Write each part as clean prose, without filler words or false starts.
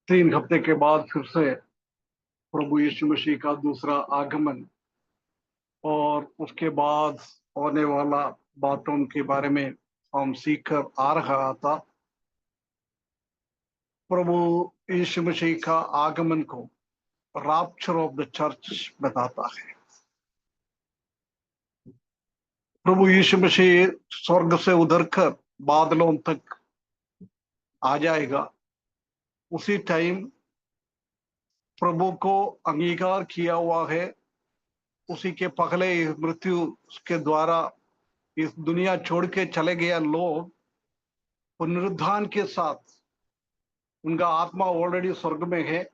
3 हफ्ते के बाद फिर से प्रभु यीशु मसीह का दूसरा आगमन और उसके बाद होने वाला बातों के बारे में हम सीख कर आ रहा था। प्रभु यीशु मसीह का आगमन को रैप्चर ऑफ द चर्च बताता है। प्रभु यीशु मसीह स्वर्ग से उतर कर बादलों तक आ जाएगा। उसी टाइम प्रभु को अंगीकार किया हुआ है, उसी के पहले मृत्यु के द्वारा इस दुनिया छोड़ के चले गए लोग पुनरुत्थान के साथ, उनका आत्मा ऑलरेडी स्वर्ग में है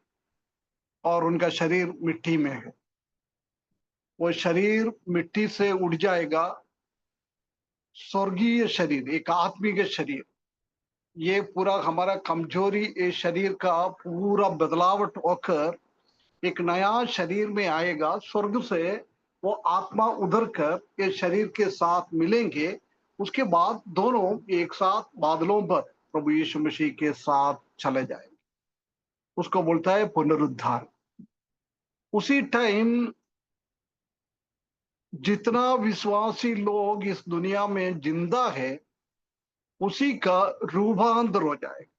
और उनका शरीर मिट्टी में है। वो शरीर मिट्टी से उठ जाएगा, स्वर्गीय शरीर, एक आत्मिक शरीर। ये पूरा हमारा कमजोरी, ये शरीर का पूरा बदलावट होकर एक नया शरीर में आएगा। स्वर्ग से वो आत्मा उधर कर ये शरीर के साथ मिलेंगे। उसके बाद दोनों एक साथ बादलों पर प्रभु यीशु मसीह के साथ चले जाएंगे। उसको बोलता है पुनरुद्धार। उसी टाइम जितना विश्वासी लोग इस दुनिया में जिंदा है, उसी का रूपांतर हो जाएगा।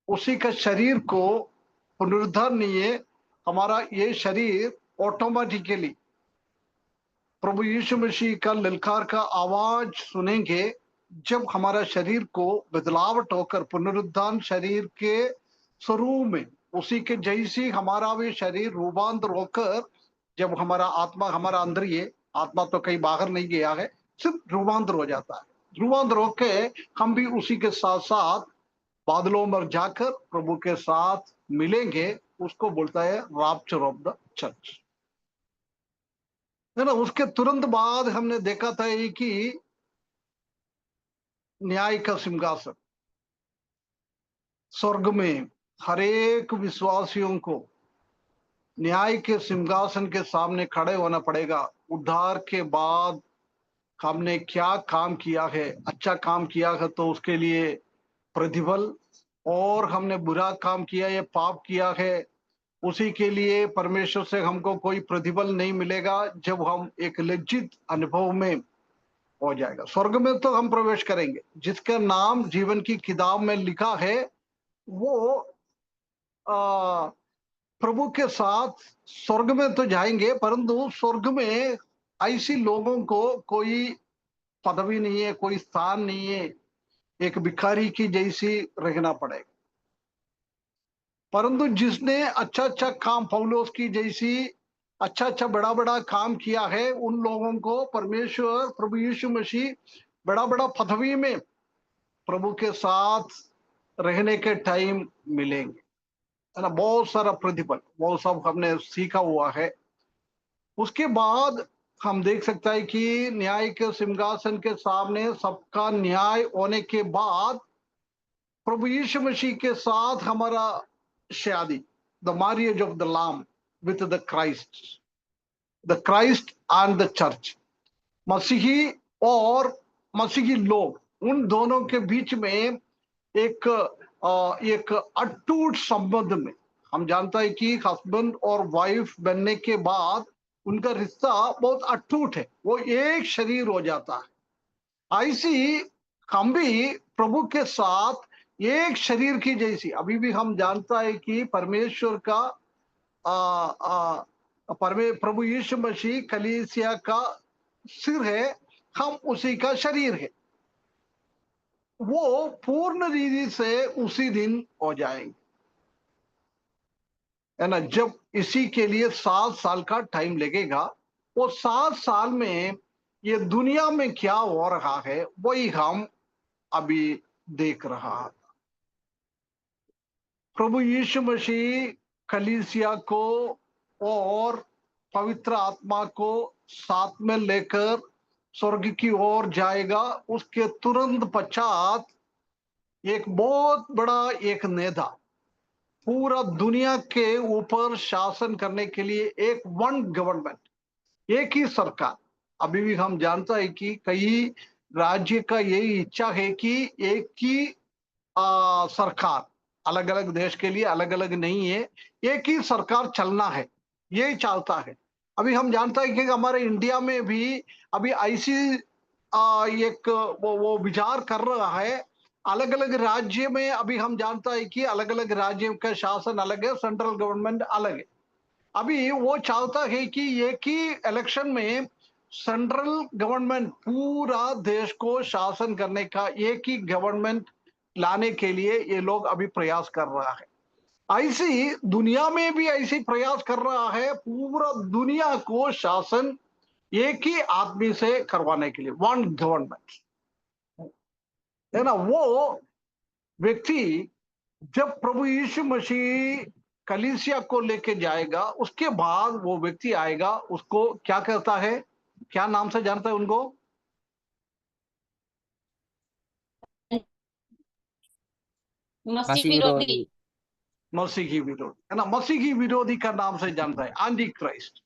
उसी का शरीर को पुनरुद्धार नहीं है, हमारा ये शरीर ऑटोमेटिकली प्रभु यीशु मसीह का ललकार का आवाज सुनेंगे। जब हमारा शरीर को बदलावट होकर पुनरुत्थान शरीर के स्वरूप में उसी के जैसी हमारा भी शरीर रूपांतर होकर, जब हमारा आत्मा हमारा अंदर, ये आत्मा तो कहीं बाहर नहीं गया है, सिर्फ रूपांतर हो जाता है। रूपांतर होके हम भी उसी के साथ साथ बादलों में जाकर प्रभु के साथ मिलेंगे। उसको बोलता है रैप्चर ऑफ द चर्च, है ना। उसके तुरंत बाद हमने देखा था कि न्याय का सिंहासन, स्वर्ग में हरेक विश्वासियों को न्याय के सिंहासन के सामने खड़े होना पड़ेगा। उद्धार के बाद हमने क्या काम किया है, अच्छा काम किया है तो उसके लिए प्रतिफल, और हमने बुरा काम किया है, पाप किया है, उसी के लिए परमेश्वर से हमको कोई प्रतिफल नहीं मिलेगा। जब हम एक लज्जित अनुभव में हो जाएगा, स्वर्ग में तो हम प्रवेश करेंगे। जिसका नाम जीवन की किताब में लिखा है वो आ, प्रभु के साथ स्वर्ग में तो जाएंगे, परंतु स्वर्ग में ऐसी लोगों को कोई पदवी नहीं है, कोई स्थान नहीं है, एक भिखारी की जैसी रहना पड़ेगा। परंतु जिसने अच्छा अच्छा काम, पौलुस की जैसी अच्छा अच्छा बड़ा बड़ा काम किया है, उन लोगों को परमेश्वर प्रभु यीशु मसीह बड़ा बड़ा पदवी में प्रभु के साथ रहने के टाइम मिलेंगे, है ना। बहुत सारा प्रतिफल वो सब हमने सीखा हुआ है। उसके बाद हम देख सकते हैं कि न्याय के सिंहासन के सामने सबका न्याय होने के बाद प्रभु यीशु मसीह के साथ हमारा शादी, the marriage of the lamb with the Christ and the church, मसीही और मसीही लोग, उन दोनों के बीच में एक एक अटूट संबंध में, हम जानता है कि हस्बैंड और वाइफ बनने के बाद उनका रिश्ता बहुत अटूट है, वो एक शरीर हो जाता है। ऐसी हम भी प्रभु के साथ एक शरीर की जैसी, अभी भी हम जानता है कि परमेश्वर का प्रभु यीशु मसीह कलीसिया का सिर है, हम उसी का शरीर है। वो पूर्ण रीति से उसी दिन हो जाएंगे, है ना। जब इसी के लिए 7 साल का टाइम लगेगा। वो 7 साल में ये दुनिया में क्या हो रहा है वही हम अभी देख रहा है। प्रभु यीशु मसीह कलीसिया को और पवित्र आत्मा को साथ में लेकर स्वर्ग की ओर जाएगा। उसके तुरंत पश्चात एक बहुत बड़ा एक नेता पूरा दुनिया के ऊपर शासन करने के लिए, एक वन गवर्नमेंट, एक ही सरकार। अभी भी हम जानता है कि कई राज्य का यही इच्छा है कि एक ही सरकार, अलग अलग देश के लिए अलग अलग नहीं है, एक ही सरकार चलना है, यही चाहता है। अभी हम जानते हैं कि हमारे इंडिया में भी अभी ऐसी एक वो विचार कर रहा है। अलग अलग राज्य में अभी हम जानता है कि अलग अलग राज्यों का शासन अलग है, सेंट्रल गवर्नमेंट अलग है। अभी वो चाहता है कि एक ही इलेक्शन में सेंट्रल गवर्नमेंट पूरा देश को शासन करने का एक ही गवर्नमेंट लाने के लिए ये लोग अभी प्रयास कर रहा है। ऐसी दुनिया में भी ऐसी प्रयास कर रहा है, पूरा दुनिया को शासन एक ही आदमी से करवाने के लिए, वन गवर्नमेंट, है ना। वो व्यक्ति जब प्रभु यीशु मसीह कलीसिया को लेके जाएगा, उसके बाद वो व्यक्ति आएगा, उसको क्या कहता है, क्या नाम से जानता है उनको? मसीह मसीह विरोधी। विरोधी। मसीह की विरोधी, है ना। मसीह की विरोधी का नाम से जानता है आंधी क्राइस्ट।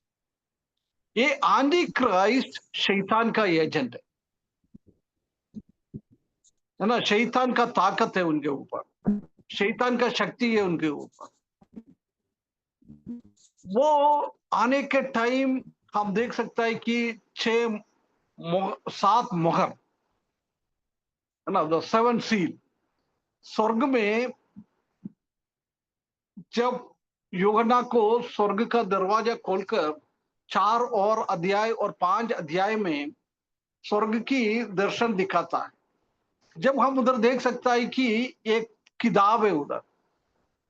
ये आंधी क्राइस्ट शैतान का एजेंट है ना। शैतान का ताकत है उनके ऊपर, शैतान का शक्ति है उनके ऊपर। वो आने के टाइम हम देख सकता है कि 7 मोहर, है ना, द 7 सील। स्वर्ग में जब यूहन्ना को स्वर्ग का दरवाजा खोलकर 4 और अध्याय और 5 अध्याय में स्वर्ग की दर्शन दिखाता है, जब हम उधर देख सकता है कि एक किताब है उधर,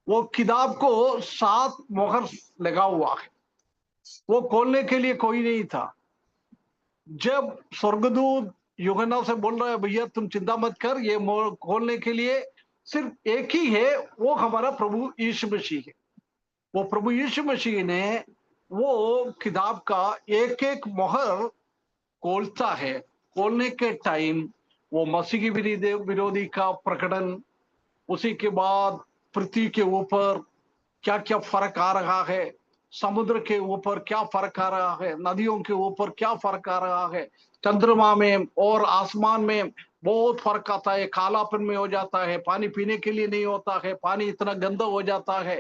वो किताब को 7 मोहर लगा हुआ है, वो खोलने के लिए कोई नहीं था। जब स्वर्गदूत यूहन्ना से बोल रहा है, भैया तुम चिंता मत कर, ये मोहर खोलने के लिए सिर्फ एक ही है, वो हमारा प्रभु यीशु मसीह है। वो प्रभु यीशु मसीह ने वो किताब का एक एक मोहर खोलता है। खोलने के टाइम वो मसीह की विरोधी का प्रकटन, उसी के बाद पृथ्वी के ऊपर क्या क्या फर्क आ रहा है, समुद्र के ऊपर क्या फर्क आ रहा है, नदियों के ऊपर क्या फर्क आ रहा है, चंद्रमा में और आसमान में बहुत फर्क आता है। कालापन में हो जाता है, पानी पीने के लिए नहीं होता है, पानी इतना गंदा हो जाता है,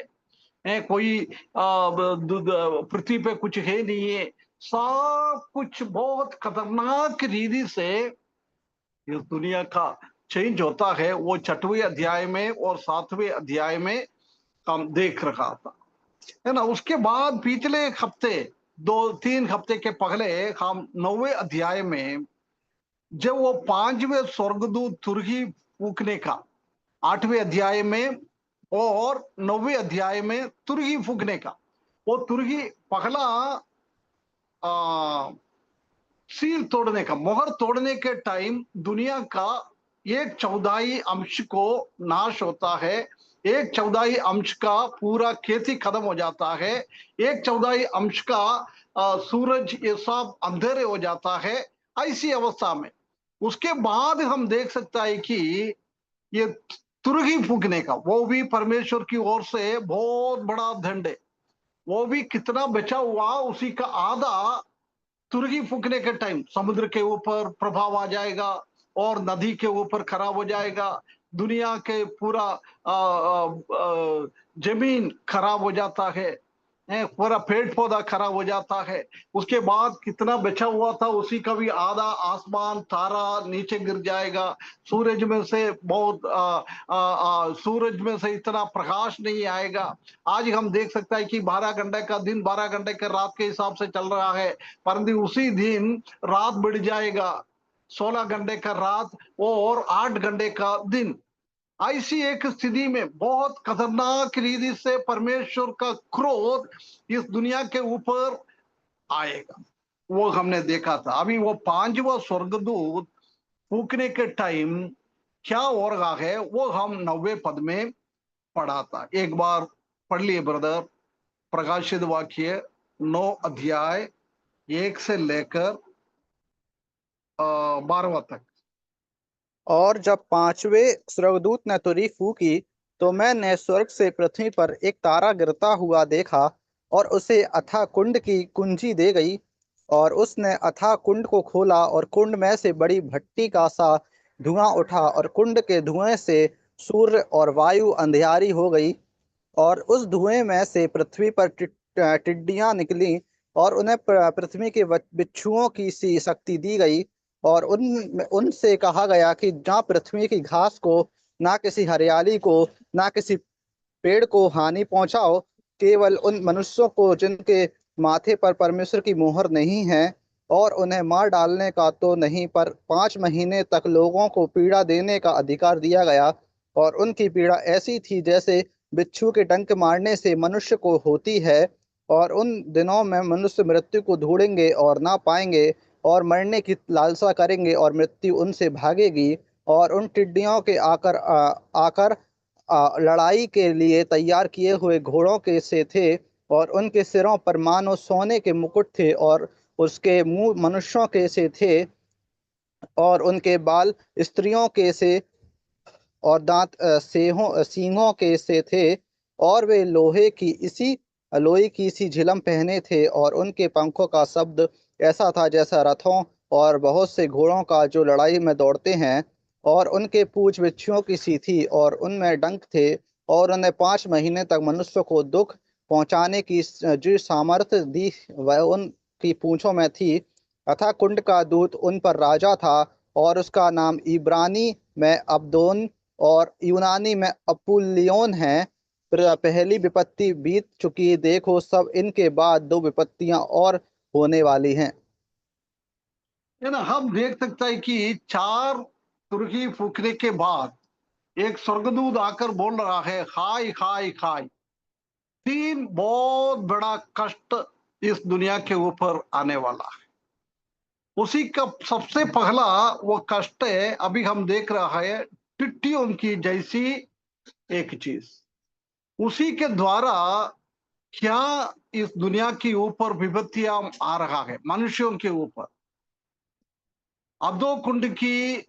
कोई पृथ्वी पे कुछ है नहीं है। सब कुछ बहुत खतरनाक रीति से इस दुनिया का चेंज होता है। वो 6वें अध्याय में और 7वें अध्याय में हम देख रहा था, है ना। उसके बाद पिछले हफ्ते 2-3 हफ्ते के पहले हम 9वें अध्याय में जब वो 5वें स्वर्गदूत तुरही फूकने का, 8वें अध्याय में और 9वें अध्याय में तुरही फूकने का, वो तुरही पहला सील तोड़ने का, मोहर तोड़ने के टाइम दुनिया का 1/4 अंश को नाश होता है, 1/4 अंश का पूरा खेती खत्म हो जाता है, 1/4 अंश का सूरज ये सब अंधेरे हो जाता है। ऐसी अवस्था में उसके बाद हम देख सकता है कि ये तुरही फूकने का, वो भी परमेश्वर की ओर से बहुत बड़ा दंड है। वो भी कितना बचा हुआ, उसी का आधा तुरही फूकने के टाइम समुद्र के ऊपर प्रभाव आ जाएगा और नदी के ऊपर खराब हो जाएगा, दुनिया के पूरा जमीन खराब हो जाता है, पूरा पेड़ पौधा खराब हो जाता है। उसके बाद कितना बचा हुआ था उसी का भी आधा आसमान तारा नीचे गिर जाएगा। सूरज में से बहुत सूरज में से इतना प्रकाश नहीं आएगा। आज हम देख सकता है कि 12 घंटे का दिन 12 घंटे का रात के हिसाब से चल रहा है, परंतु उसी दिन रात बढ़ जाएगा, 16 घंटे का रात और 8 घंटे का दिन। ऐसी एक स्थिति में बहुत खतरनाक रीति से परमेश्वर का क्रोध इस दुनिया के ऊपर आएगा, वो हमने देखा था। अभी वो 5वां स्वर्गदूत फूकने के टाइम क्या हो रहा है वो हम 9वें पद में पढ़ा था। एक बार पढ़ लिए ब्रदर, प्रकाशित वाक्य 9 अध्याय 1 से लेकर 12वां तक। और जब 5वें स्वर्गदूत ने तुरही फूकी, तो मैंने स्वर्ग से पृथ्वी पर एक तारा गिरता हुआ देखा, और उसे अथाह कुंड की कुंजी दे गई। और उसने अथाह कुंड को खोला, और कुंड में से बड़ी भट्टी का सा धुआं उठा, और कुंड के धुएं से सूर्य और वायु अंधियारी हो गई, और उस धुएं में से पृथ्वी पर टिड्डियां निकली, और उन्हें पृथ्वी के बिच्छुओं की सी शक्ति दी गई। और उनसे कहा गया कि जहाँ पृथ्वी की घास को, ना किसी हरियाली को, ना किसी पेड़ को हानि पहुंचाओ, केवल उन मनुष्यों को जिनके माथे पर परमेश्वर की मोहर नहीं है, और उन्हें मार डालने का तो नहीं, पर 5 महीने तक लोगों को पीड़ा देने का अधिकार दिया गया। और उनकी पीड़ा ऐसी थी जैसे बिच्छू के डंक मारने से मनुष्य को होती है। और उन दिनों में मनुष्य मृत्यु को ढूंढेंगे और ना पाएंगे, और मरने की लालसा करेंगे और मृत्यु उनसे भागेगी। और उन टिड्डियों के आकर लड़ाई के लिए तैयार किए हुए घोड़ों के से थे, और उनके सिरों पर मानो सोने के मुकुट थे, और उसके मुंह मनुष्यों के से थे, और उनके बाल स्त्रियों के से, और दांत सींगों के से थे। और वे लोहे की सी झिलम पहने थे, और उनके पंखों का शब्द ऐसा था जैसा रथों और बहुत से घोड़ों का जो लड़ाई में दौड़ते हैं। और उनके पूंछ बिच्छुओं की सी थी, और उनमें डंक थे। और उन्हें 5 महीने तक मनुष्य को दुख पहुंचाने की जो सामर्थ्य दी वह उनकी पूंछों में थी। अतः कुंड का दूत उन पर राजा था, और उसका नाम इब्रानी में अब्दोन और यूनानी में अपुल्लियोन है। पहली विपत्ति बीत चुकी, देखो सब इनके बाद 2 विपत्तियां और होने वाली हैं। है ना। हम देख सकते हैं कि 4 तुरही फूकने के बाद एक स्वर्गदूत आकर बोल रहा है, हाय हाय हाय, 3 बहुत बड़ा कष्ट इस दुनिया के ऊपर आने वाला है। उसी का सबसे पहला वो कष्ट है, अभी हम देख रहा है, टिट्टियों की जैसी एक चीज। उसी के द्वारा क्या इस दुनिया के ऊपर विपत्तियां आ रहा है मनुष्यों के ऊपर। अधो कुंड की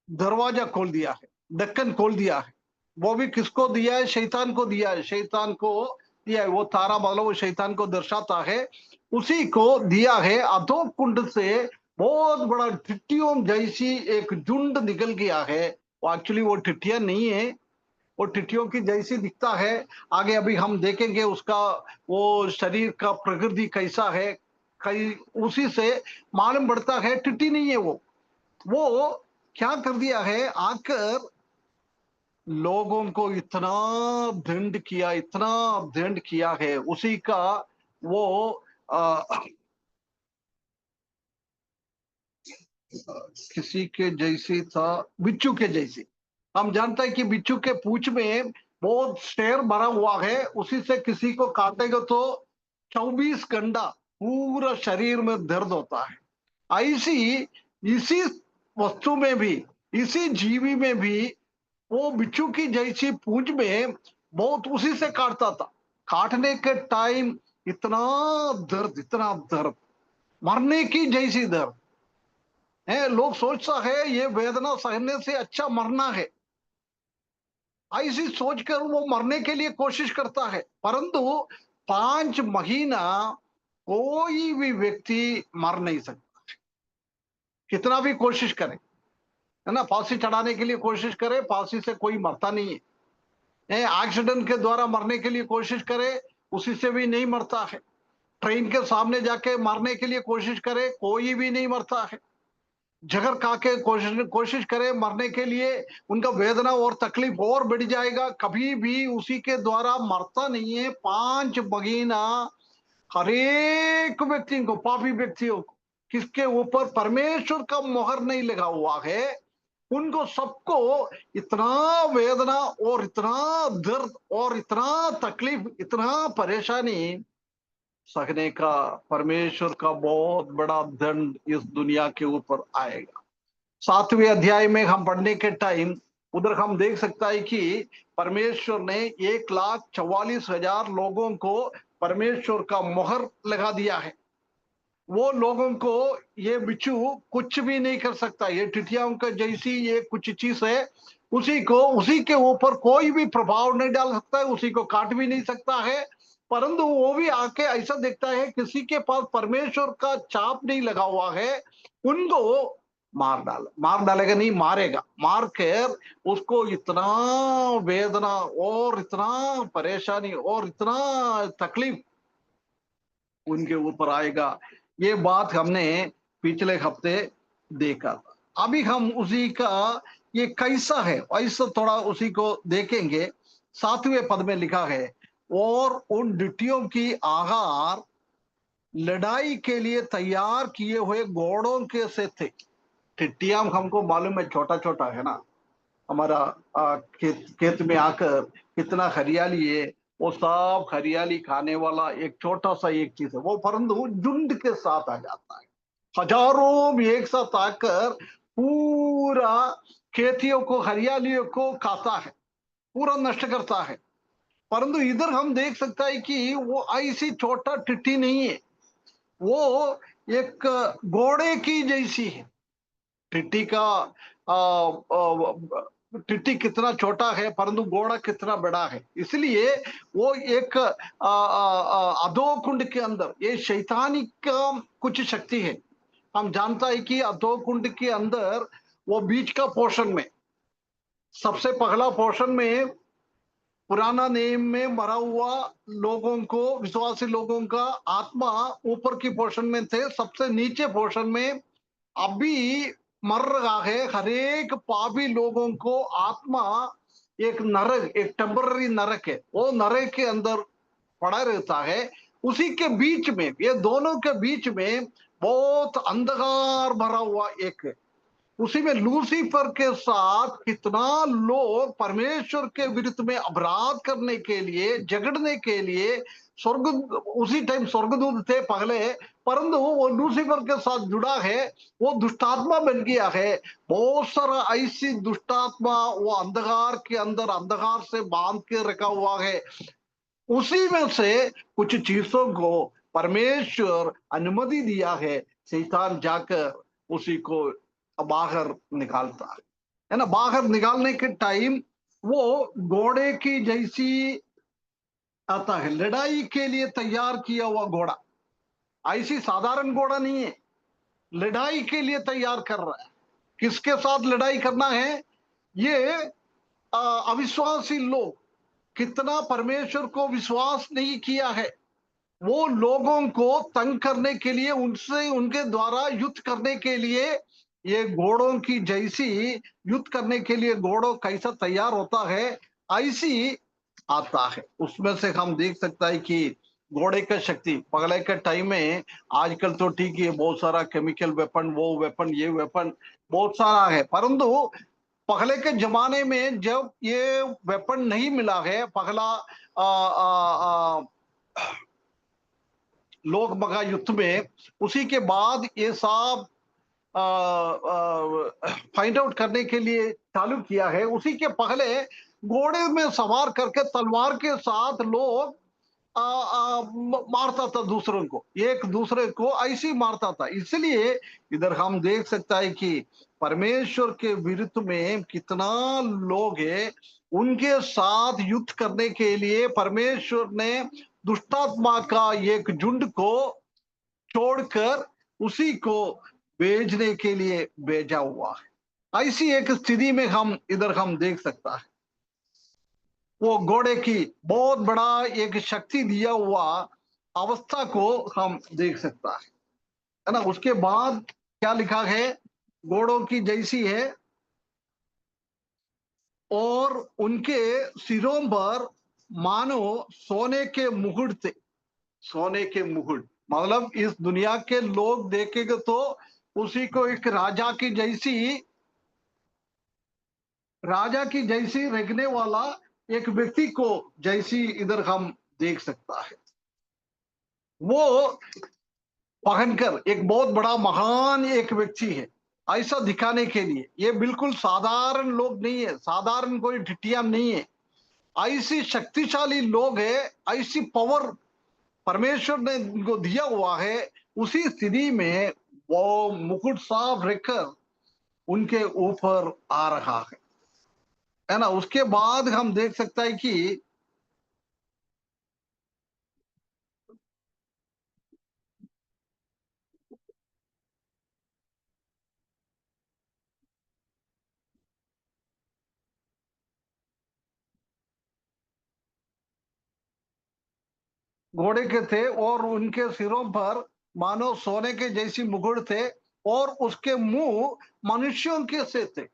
दरवाजा खोल दिया है, ढक्कन खोल दिया है। वो भी किसको दिया है? शैतान को दिया है, शैतान को दिया है। वो तारा मतलब वो शैतान को दर्शाता है, उसी को दिया है। अधो कुंड से बहुत बड़ा टिट्टियों जैसी एक झुंड निकल गया है। वो एक्चुअली वो टिट्टियां नहीं है, वो टिट्टियों की जैसी दिखता है। आगे अभी हम देखेंगे उसका वो शरीर का प्रकृति कैसा है, कई उसी से मालूम पड़ता है टिट्टी नहीं है वो क्या कर दिया है, आकर लोगों को इतना दंड किया, इतना दंड किया है। उसी का वो आ, किसी के जैसी था, बिच्छू के जैसी। हम जानते हैं कि बिच्छू के पूंछ में बहुत शेर भरा हुआ है, उसी से किसी को काटेगा तो 24 घंटा पूरा शरीर में दर्द होता है। ऐसी इसी वस्तु में भी, इसी जीवी में भी वो बिच्छू की जैसी पूंछ में बहुत उसी से काटता था। काटने के टाइम इतना दर्द, इतना दर्द, मरने की जैसी दर्द है। लोग सोचता है ये वेदना सहने से अच्छा मरना है, ऐसी सोचकर वो मरने के लिए कोशिश करता है। परंतु 5 महीना कोई भी व्यक्ति मर नहीं सकता, कितना भी कोशिश करे, है ना। फांसी चढ़ाने के लिए कोशिश करे, फांसी से कोई मरता नहीं है। एक्सीडेंट के द्वारा मरने के लिए कोशिश करे, उसी से भी नहीं मरता है। ट्रेन के सामने जाके मारने के लिए कोशिश करे, कोई भी नहीं मरता है। जगर खा के कोशिश कोशिश करे मरने के लिए, उनका वेदना और तकलीफ और बढ़ जाएगा, कभी भी उसी के द्वारा मरता नहीं है। 5 महीना हर एक व्यक्ति को, पापी व्यक्तियों को, किसके ऊपर परमेश्वर का मोहर नहीं लगा हुआ है, उनको सबको इतना वेदना और इतना दर्द और इतना तकलीफ, इतना परेशानी सहने का परमेश्वर का बहुत बड़ा दंड इस दुनिया के ऊपर आएगा। 7वें अध्याय में हम पढ़ने के टाइम उधर हम देख सकता है कि परमेश्वर ने 1,44,000 लोगों को परमेश्वर का मोहर लगा दिया है। वो लोगों को ये बिच्छू कुछ भी नहीं कर सकता। ये टिटियाओं का जैसी ये कुछ चीज है, उसी को, उसी के ऊपर कोई भी प्रभाव नहीं डाल सकता है, उसी को काट भी नहीं सकता है। परंतु वो भी आके ऐसा देखता है किसी के पास परमेश्वर का चाप नहीं लगा हुआ है, उनको मार डालेगा नहीं, मारेगा। मार कर उसको इतना वेदना और इतना परेशानी और इतना तकलीफ उनके ऊपर आएगा। ये बात हमने पिछले हफ्ते देखा था। अभी हम उसी का ये कैसा है ऐसा थोड़ा उसी को देखेंगे। 7वें पद में लिखा है, और उन डिटियों की आहार लड़ाई के लिए तैयार किए हुए घोड़ों के से थे। टिट्टियां हमको मालूम है छोटा छोटा है ना, हमारा खेत खेत में आकर कितना हरियाली है, वो सब हरियाली खाने वाला एक छोटा सा एक चीज है वो, परंतु झुंड के साथ आ जाता है। हजारों एक साथ आकर पूरा खेतियों को हरियालियों को खाता है, पूरा नष्ट करता है। परंतु इधर हम देख सकता है कि वो ऐसी छोटा टिट्टी नहीं है, वो एक घोड़े की जैसी है। टिट्टी का आ, आ, टिट्टी कितना छोटा है परंतु घोड़ा कितना बड़ा है, इसलिए वो एक अधोकुंड के अंदर ये शैतानी का कुछ शक्ति है। हम जानता है कि अधोकुंड के अंदर वो बीच का पोर्शन में, सबसे पहला पोर्शन में पुराना नेम में मरा हुआ लोगों को, विश्वासी लोगों का आत्मा ऊपर की पोर्शन में थे। सबसे नीचे पोर्शन में अभी मर रहा है हरेक पापी लोगों को आत्मा, एक नरक, एक टेम्पररी नरक है, वो नरक के अंदर पड़ा रहता है। उसी के बीच में, ये दोनों के बीच में बहुत अंधकार भरा हुआ एक है। उसी में लूसीफर के साथ कितना लोग परमेश्वर के विरुद्ध में अपराध करने के लिए, झगड़ने के लिए स्वर्ग, उसी टाइम स्वर्गदूत थे पहले, परंतु वो लूसीफर के साथ जुड़ा है, वो दुष्टात्मा बन गया है। बहुत सारा ऐसी दुष्टात्मा वो अंधकार के अंदर अंधकार से बांध के रखा हुआ है। उसी में से कुछ चीजों को परमेश्वर अनुमति दिया है, शैतान जाकर उसी को बाहर निकालता है ना। बाहर निकालने के टाइम वो घोड़े की जैसी आता है, लड़ाई के लिए तैयार किया हुआ घोड़ा, ऐसी साधारण घोड़ा नहीं है, लड़ाई के लिए तैयार कर रहा है। किसके साथ लड़ाई करना है? ये अविश्वासी लोग, कितना परमेश्वर को विश्वास नहीं किया है, वो लोगों को तंग करने के लिए, उनसे उनके द्वारा युद्ध करने के लिए, ये घोड़ों की जैसी युद्ध करने के लिए घोड़ों कैसा तैयार होता है ऐसी आता है। उसमें से हम देख सकता है कि घोड़े का शक्ति पहले के टाइम में, आजकल तो ठीक है बहुत सारा केमिकल वेपन, वो वेपन, ये वेपन बहुत सारा है, परंतु पहले के जमाने में जब ये वेपन नहीं मिला है, पहला आ, आ, आ, लोग मगा युद्ध में, उसी के बाद ये सब फाइंड आउट करने के लिए चालू किया है। उसी के पहले घोड़े में सवार करके तलवार के साथ लोग मारता था दूसरों को, एक दूसरे को ऐसी मारता था। इसलिए इधर हम देख सकता है कि परमेश्वर के विरुद्ध में कितना लोग है, उनके साथ युद्ध करने के लिए परमेश्वर ने दुष्टात्मा का एक झुंड को छोड़कर उसी को बेचने के लिए भेजा हुआ है। ऐसी एक स्थिति में हम इधर हम देख सकता है, वो घोड़े की बहुत बड़ा एक शक्ति दिया हुआ अवस्था को हम देख सकता है ना। उसके बाद क्या लिखा है? घोड़ों की जैसी है और उनके सिरों पर मानो सोने के मुकुट थे। सोने के मुकुट मतलब इस दुनिया के लोग देखेंगे तो उसी को एक राजा की जैसी रखने वाला एक व्यक्ति को जैसी इधर हम देख सकता है। वो पहनकर एक बहुत बड़ा महान एक व्यक्ति है ऐसा दिखाने के लिए, ये बिल्कुल साधारण लोग नहीं है, साधारण कोई ढिटिया नहीं है, ऐसी शक्तिशाली लोग है, ऐसी पावर परमेश्वर ने इनको दिया हुआ है। उसी स्थिति में वो मुकुट साफ रखकर उनके ऊपर आ रहा है ना। उसके बाद हम देख सकता है कि घोड़े के थे और उनके सिरों पर मानो सोने के जैसी मुकुट थे और उसके मुंह मनुष्यों के से थे। है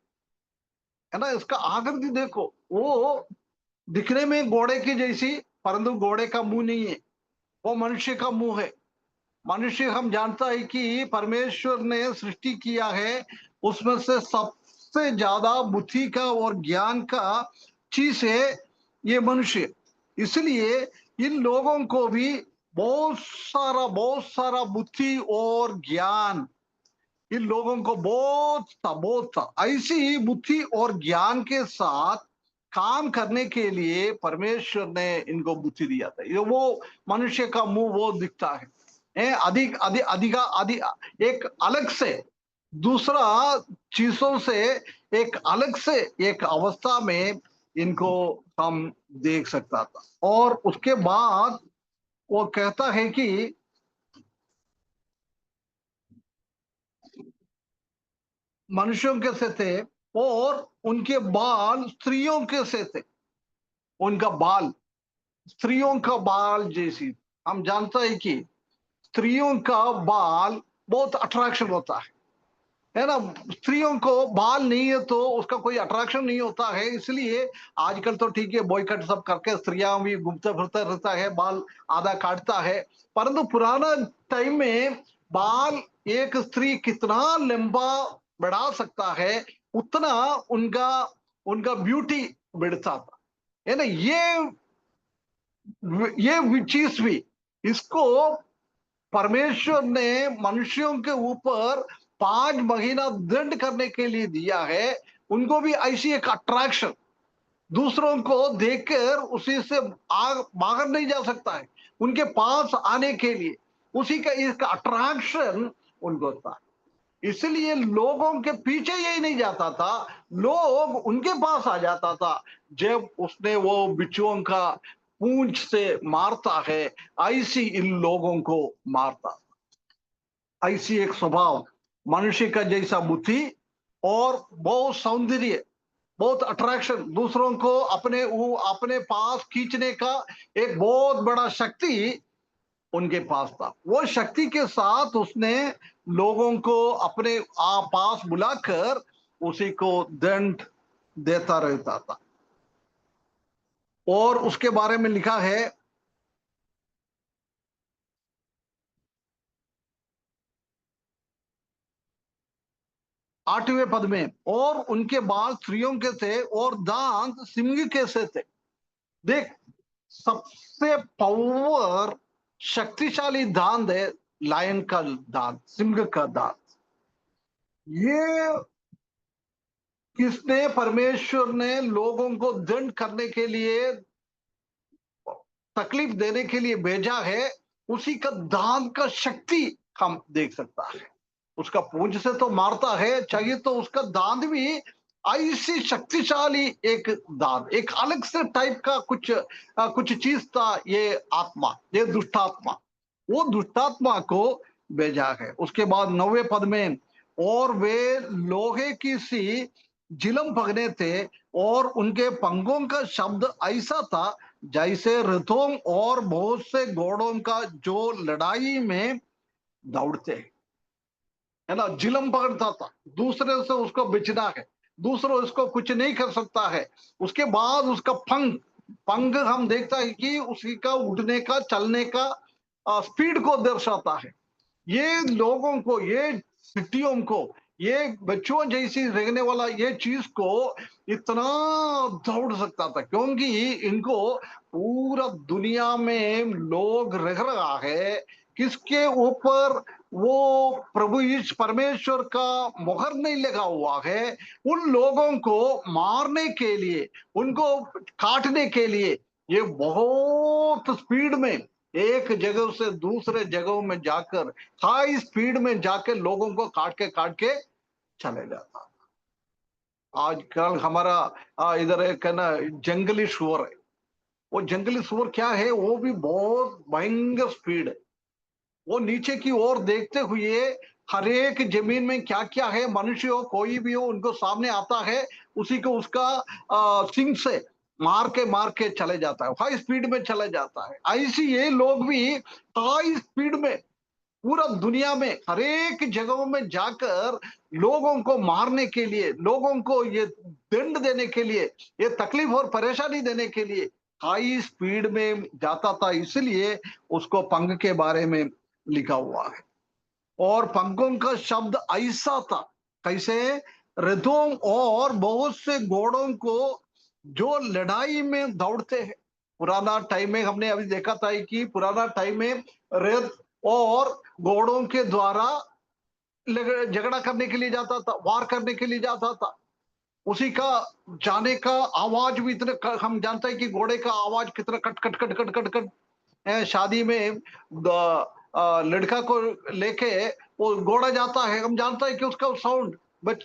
ना, इसका आकृति देखो, वो दिखने में घोड़े की जैसी, परंतु घोड़े का मुंह नहीं है, वो मनुष्य का मुंह है। मनुष्य हम जानता है कि परमेश्वर ने सृष्टि किया है, उसमें से सबसे ज्यादा बुद्धि का और ज्ञान का चीज है ये मनुष्य। इसलिए इन लोगों को भी बहुत सारा बुद्धि और ज्ञान, इन लोगों को बहुत था। ऐसी बुद्धि और ज्ञान के साथ काम करने के लिए परमेश्वर ने इनको बुद्धि दिया था। ये वो मनुष्य का मुंह वो दिखता है, अधिक अधिक अधिका अधिक एक अलग से दूसरा चीजों से एक अलग से एक अवस्था में इनको हम देख सकता था। और उसके बाद वो कहता है कि मनुष्यों के से थे और उनके बाल स्त्रियों के से थे। उनका बाल स्त्रियों का बाल जैसी, हम जानते हैं कि स्त्रियों का बाल बहुत अट्रैक्शन होता है ना। स्त्रियों को बाल नहीं है तो उसका कोई अट्रैक्शन नहीं होता है। इसलिए आजकल तो ठीक है, बॉय कट सब करके स्त्रियां भी घूमते फिरते रहता है, बाल आधा काटता है। परंतु पुराना टाइम में बाल एक स्त्री कितना लंबा बढ़ा सकता है, उतना उनका उनका ब्यूटी बढ़ता था, है ना। ये चीज भी, इसको परमेश्वर ने मनुष्यों के ऊपर 5 महीना दंड करने के लिए दिया है। उनको भी ऐसी एक अट्रैक्शन, दूसरों को देखकर उसी से बाहर नहीं जा सकता है, उनके पास आने के लिए उसी का एक अट्रैक्शन उनको था। इसलिए लोगों के पीछे यही नहीं जाता था, लोग उनके पास आ जाता था। जब उसने वो बिच्छुओं का पूंछ से मारता है, ऐसी इन लोगों को मारता। ऐसी एक स्वभाव, मनुष्य का जैसा बुद्धि और बहुत सौंदर्य, बहुत अट्रैक्शन, दूसरों को अपने पास खींचने का एक बहुत बड़ा शक्ति उनके पास था। वो शक्ति के साथ उसने लोगों को अपने पास बुलाकर उसी को दंड देता रहता था। और उसके बारे में लिखा है 8वें पद में, और उनके बाल स्त्रियों के थे और दांत सिंह के से थे। देख, सबसे पावर शक्तिशाली दांत है लायन का दांत, सिंह का दांत। ये किसने, परमेश्वर ने लोगों को दंड करने के लिए, तकलीफ देने के लिए भेजा है। उसी का दांत का शक्ति हम देख सकता है। उसका पूंछ से तो मारता है, चाहिए तो उसका दांत भी ऐसी शक्तिशाली एक दांत, एक अलग से टाइप का कुछ चीज था ये आत्मा, ये दुष्टात्मा। वो दुष्टात्मा को भेजा है। उसके बाद 9वें पद में, और वे लोहे की सी जिलम पगने थे और उनके पंगों का शब्द ऐसा था जैसे रथों और बहुत से घोड़ों का जो लड़ाई में दौड़ते हैं। है ना, जिलम पकड़ता था, दूसरे से उसको बिचना है, दूसरों इसको कुछ नहीं कर सकता है। उसके बाद उसका पंख, पंख हम देखता है कि उसी का उड़ने का, चलने का स्पीड को दर्शाता है। ये लोगों को, ये सिटियों को, ये बच्चों जैसी रहने वाला ये चीज को इतना दौड़ सकता था, क्योंकि इनको पूरा दुनिया में लोग रह रहा है, किसके ऊपर वो प्रभु यीशु परमेश्वर का मुहर नहीं लगा हुआ है, उन लोगों को मारने के लिए, उनको काटने के लिए ये बहुत स्पीड में एक जगह से दूसरे जगहों में जाकर हाई स्पीड में जाकर लोगों को काट के चले जाता। आजकल हमारा इधर एक है ना जंगली सुअर है। वो जंगली सुअर क्या है, वो भी बहुत भयंकर स्पीड है। वो नीचे की ओर देखते हुए हर एक जमीन में क्या क्या है, मनुष्य हो कोई भी हो, उनको सामने आता है, उसी को उसका सिंग से मार के चले जाता है, हाई स्पीड में चले जाता है। ऐसे ये लोग भी हाई स्पीड में पूरा दुनिया में हर एक जगहों में जाकर लोगों को मारने के लिए, लोगों को ये दंड देने के लिए, ये तकलीफ और परेशानी देने के लिए हाई स्पीड में जाता था। इसलिए उसको पंख के बारे में लिखा हुआ है। और पंखों का शब्द ऐसा था, कैसे रथों और बहुत से घोड़ों को जो लड़ाई में दौड़ते हैं। पुराना टाइम में हमने अभी देखा था कि पुराना टाइम में रथ और घोड़ों के द्वारा झगड़ा करने के लिए जाता था, वार करने के लिए जाता था। उसी का जाने का आवाज भी इतने हम जानते हैं कि घोड़े का आवाज कितना cut cut cut cut cut cut शादी में लड़का को लेके वो घोड़ा जाता है, हम जानते हैं कि उसका साउंड बच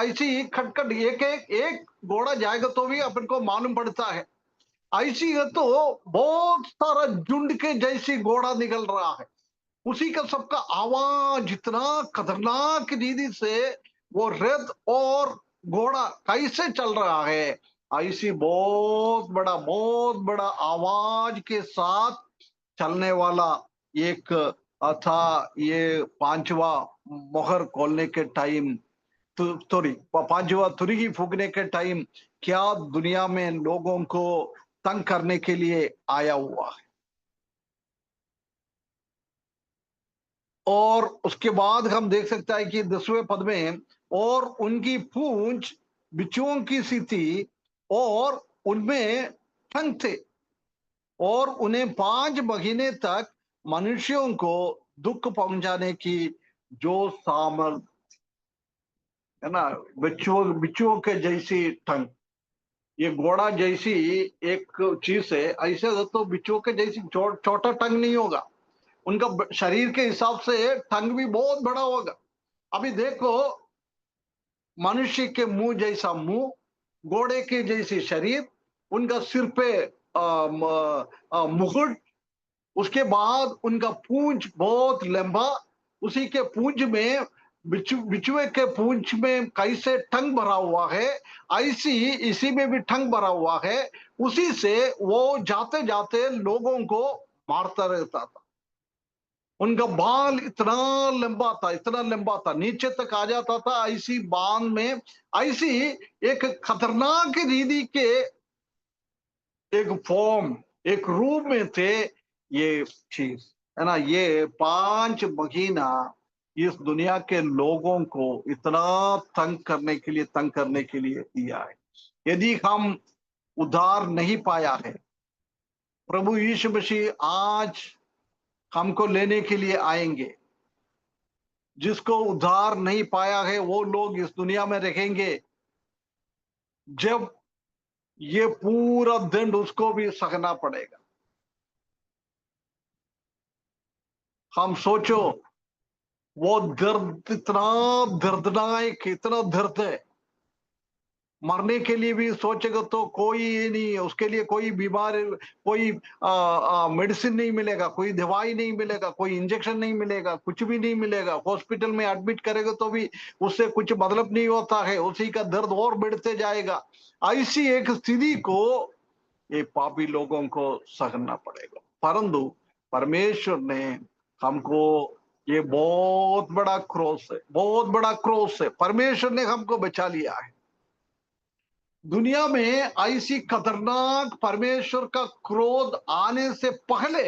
ऐसी ही खटखट एक एक एक घोड़ा जाएगा तो भी अपन को मालूम पड़ता है। ऐसी है तो बहुत सारा झुंड के जैसी घोड़ा निकल रहा है। उसी का सबका आवाज इतना खतरनाक रीति से वो रथ और घोड़ा कैसे चल रहा है, ऐसी बहुत बड़ा आवाज के साथ चलने वाला एक था। ये पांचवा मोहर खोलने के टाइम तुरी, पांचवा तुरी की फूकने के टाइम क्या दुनिया में लोगों को तंग करने के लिए आया हुआ है। और उसके बाद हम देख सकते हैं कि 10वें पद में, और उनकी पूंछ बिच्छुओं की सी थी और उनमें ठंग थे, और उन्हें 5 महीने तक मनुष्यों को दुख पहुंचाने की जो सामर्थ है ना। बिच्छुओं बिच्छुओं के जैसी ठंग, ये घोड़ा जैसी एक चीज है। ऐसे तो बिच्छुओं के जैसी छोटा टंग नहीं होगा, उनका शरीर के हिसाब से टंग भी बहुत बड़ा होगा। अभी देखो, मनुष्य के मुंह जैसा मुंह, घोड़े के जैसी शरीर, उनका सिर पे मुकुट, उसके बाद उनका पूंछ बहुत लंबा, उसी के पूंछ में बिछुए के पूंछ में कैसे ठंग भरा हुआ है, ऐसी इसी में भी ठंग भरा हुआ है। उसी से वो जाते जाते लोगों को मारता रहता था। उनका बाल इतना लंबा था, इतना लंबा था, नीचे तक आ जाता था। ऐसी बांध में ऐसी एक खतरनाक रीति के एक फॉर्म, एक रूप में थे ये चीज, है ना। ये 5 महीना इस दुनिया के लोगों को इतना तंग करने के लिए दिया है। यदि हम उद्धार नहीं पाया है, प्रभु यीशु मसीह आज हमको लेने के लिए आएंगे। जिसको उद्धार नहीं पाया है वो लोग इस दुनिया में रहेंगे, जब ये पूरा दंड उसको भी सहना पड़ेगा। हम सोचो, वो दर्द इतना दर्दनाक, इतना दर्द है। मरने के लिए भी सोचेगा तो कोई ये नहीं है, उसके लिए कोई बीमार, कोई मेडिसिन नहीं मिलेगा, कोई दवाई नहीं मिलेगा, कोई इंजेक्शन नहीं मिलेगा, कुछ भी नहीं मिलेगा। हॉस्पिटल में एडमिट करेगा तो भी उससे कुछ मतलब नहीं होता है, उसी का दर्द और बढ़ते जाएगा। ऐसी एक स्थिति को ये पापी लोगों को सहना पड़ेगा। परंतु परमेश्वर ने हमको, ये बहुत बड़ा क्रोस है, बहुत बड़ा क्रोस है, परमेश्वर ने हमको बचा लिया है। दुनिया में ऐसी खतरनाक परमेश्वर का क्रोध आने से पहले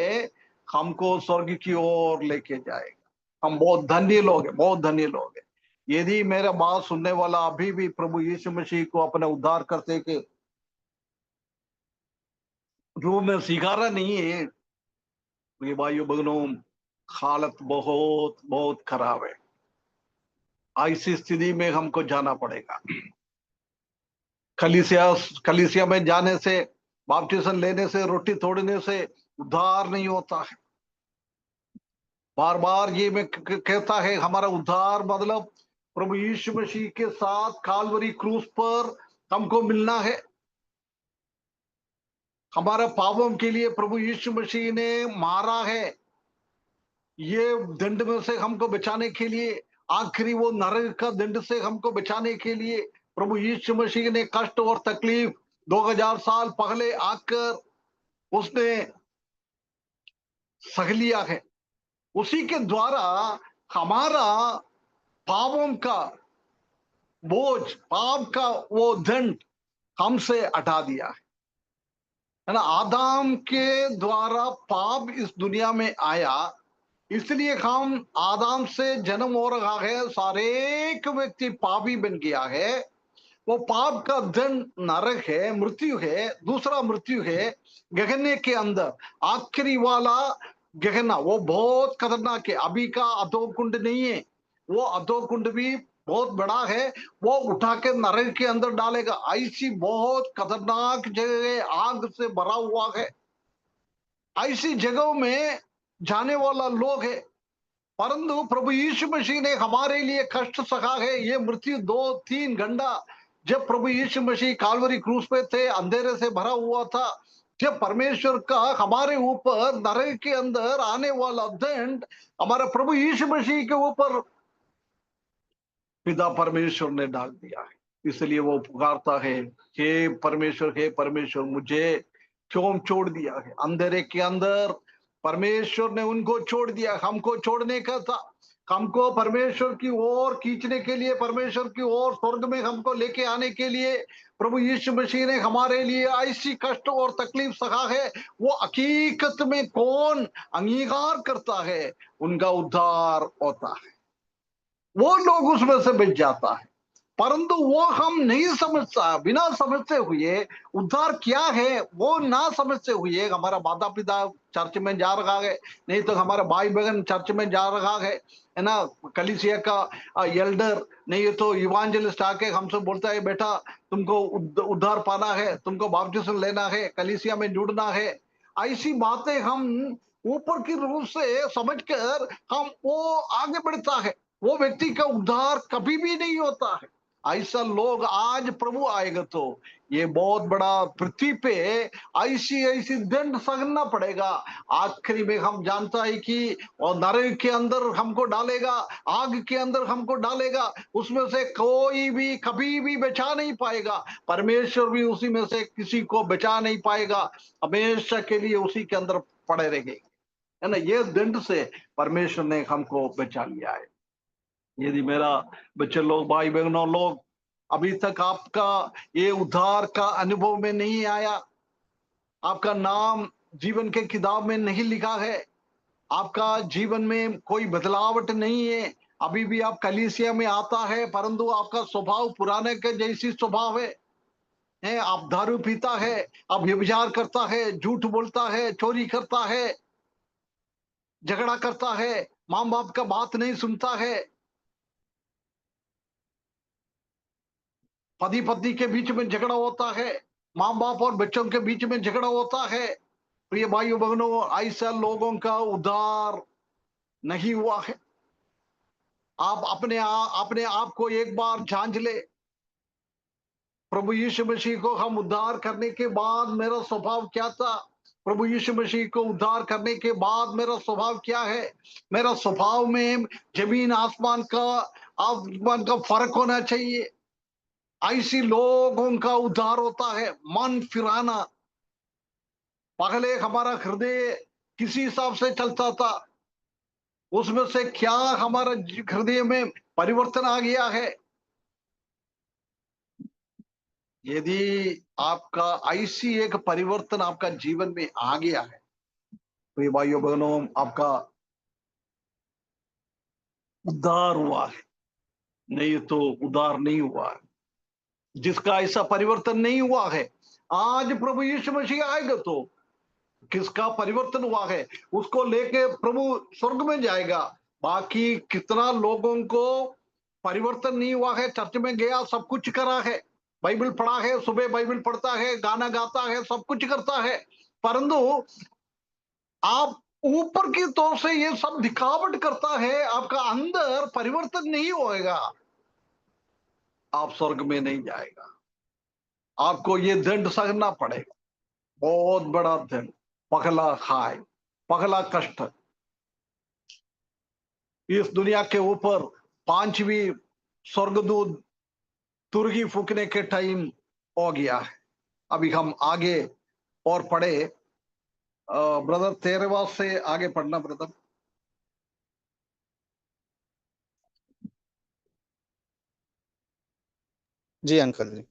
हमको स्वर्ग की ओर लेके जाएगा। हम बहुत धन्य लोग हैं, बहुत धन्य लोग हैं। यदि मेरा बात सुनने वाला अभी भी प्रभु यीशु मसीह को अपने उद्धार करते के रूप में स्वीकारा नहीं है, तो ये भाइयों बहनों, हालत बहुत बहुत खराब है। ऐसी स्थिति में हमको जाना पड़ेगा। कलीसिया कलीसिया में जाने से, बपतिस्म लेने से, रोटी तोड़ने से उद्धार नहीं होता है। बार बार ये मैं कहता है, हमारा उद्धार मतलब प्रभु यीशु मसीह के साथ कालवरी क्रूस पर हमको मिलना है। हमारा पापों के लिए प्रभु यीशु मसीह ने मारा है, ये दंड में से हमको बचाने के लिए, आखिरी वो नरक का दंड से हमको बचाने के लिए प्रभु यीशु मसीह ने कष्ट और तकलीफ 2000 साल पहले आकर उसने सह लिया है। उसी के द्वारा हमारा पापों का बोझ, पाप का वो दंड हमसे हटा दिया है ना। आदम के द्वारा पाप इस दुनिया में आया, इसलिए हम आदम से जन्म हो रहा है, सारे एक व्यक्ति पापी बन गया है। वो पाप का दंड नरक है, मृत्यु है। दूसरा मृत्यु है गहने के अंदर, आखिरी वाला गहना, वो बहुत खतरनाक है। अभी का अधोकुंड नहीं है, वो अधोकुंड भी बहुत बड़ा है, वो उठा के नरक के अंदर डालेगा। ऐसी बहुत खतरनाक जगह आग से भरा हुआ है, ऐसी जगहों में जाने वाला लोग है। परंतु प्रभु यीशु मसीह ने हमारे लिए कष्ट सहा है। ये मृत्यु 2-3 घंटा जब प्रभु यीशु मसीह कालवरी क्रूस पे थे, अंधेरे से भरा हुआ था, जब परमेश्वर का हमारे ऊपर नरक के अंदर आने वाला दंड हमारा प्रभु यीशु मसीह के ऊपर पिता परमेश्वर ने डाल दिया है। इसलिए वो पुकारता है, हे परमेश्वर मुझे क्यों छोड़ दिया है। अंधेरे के अंदर परमेश्वर ने उनको छोड़ दिया, हमको छोड़ने का था। हमको परमेश्वर की ओर खींचने के लिए, परमेश्वर की ओर स्वर्ग में हमको लेके आने के लिए प्रभु यीशु मसीह ने हमारे लिए ऐसी कष्ट और तकलीफ सहा है। वो हकीकत में कौन अंगीकार करता है, उनका उद्धार होता है, वो लोग उसमें से बच जाता है। परंतु वो हम नहीं समझता, बिना समझते हुए उद्धार क्या है वो ना समझते हुए हमारा माता पिता चर्च में जा रहा है, नहीं तो हमारा भाई बहन चर्च में जा रहा है ना। कलीसिया का एल्डर नहीं तो इवांजलिस्ट आके हमसे बोलता है, बेटा तुमको उद्धार पाना है, तुमको बपतिस्म लेना है, कलीसिया में जुड़ना है। ऐसी बातें हम ऊपर की रूप से समझकर हम वो आगे बढ़ता है, वो व्यक्ति का उद्धार कभी भी नहीं होता है। ऐसा लोग आज प्रभु आएगा तो ये बहुत बड़ा पृथ्वी पे ऐसी ऐसी दंड सहना पड़ेगा। आखिरी में हम जानता है कि और नरक के अंदर हमको डालेगा, आग के अंदर हमको डालेगा, उसमें से कोई भी कभी भी बचा नहीं पाएगा। परमेश्वर भी उसी में से किसी को बचा नहीं पाएगा, हमेशा के लिए उसी के अंदर पड़े रहेंगे, है ना। ये दंड से परमेश्वर ने हमको बचा लिया है। यदि मेरा बच्चे लोग, भाई बहनों लोग, अभी तक आपका ये उद्धार का अनुभव में नहीं आया, आपका नाम जीवन के किताब में नहीं लिखा है, आपका जीवन में कोई बदलावट नहीं है, अभी भी आप कलीसिया में आता है परंतु आपका स्वभाव पुराने के जैसी स्वभाव है, आप दारू पीता है, आप व्यभिचार करता है, झूठ बोलता है, चोरी करता है, झगड़ा करता है, माँ बाप का बात नहीं सुनता है, पति पत्नी के बीच में झगड़ा होता है, माँ बाप और बच्चों के बीच में झगड़ा होता है। प्रिय भाइयों बहनों, ऐसा लोगों का उद्धार नहीं हुआ है। आप अपने आप को एक बार जांच ले। प्रभु यीशु मसीह को हम उद्धार करने के बाद मेरा स्वभाव क्या था, प्रभु यीशु मसीह को उद्धार करने के बाद मेरा स्वभाव क्या है। मेरा स्वभाव में जमीन आसमान का फर्क होना चाहिए। ऐसी लोगों का उद्धार होता है। मन फिराना, पहले हमारा हृदय किसी हिसाब से चलता था, उसमें से क्या हमारा हृदय में परिवर्तन आ गया है। यदि आपका ऐसी एक परिवर्तन आपका जीवन में आ गया है तो ये भाइयों बहनों, आपका उद्धार हुआ है, नहीं तो उद्धार नहीं हुआ है। जिसका ऐसा परिवर्तन नहीं हुआ है, आज प्रभु यीशु मसीह आएगा तो किसका परिवर्तन हुआ है उसको लेके प्रभु स्वर्ग में जाएगा। बाकी कितना लोगों को परिवर्तन नहीं हुआ है, चर्च में गया, सब कुछ करा है, बाइबल पढ़ा है, सुबह बाइबल पढ़ता है, गाना गाता है, सब कुछ करता है, परंतु आप ऊपर की तौर से ये सब दिखावट करता है, आपका अंदर परिवर्तन नहीं होएगा, आप स्वर्ग में नहीं जाएगा। आपको ये दंड सहना पड़ेगा, बहुत बड़ा दंड, पगला खाए, पगला कष्ट। इस दुनिया के ऊपर पांचवी स्वर्गदूत तुरही फूकने के टाइम हो गया है। अभी हम आगे और पढ़े। ब्रदर 13वां से आगे पढ़ना ब्रदर। जी अंकल जी।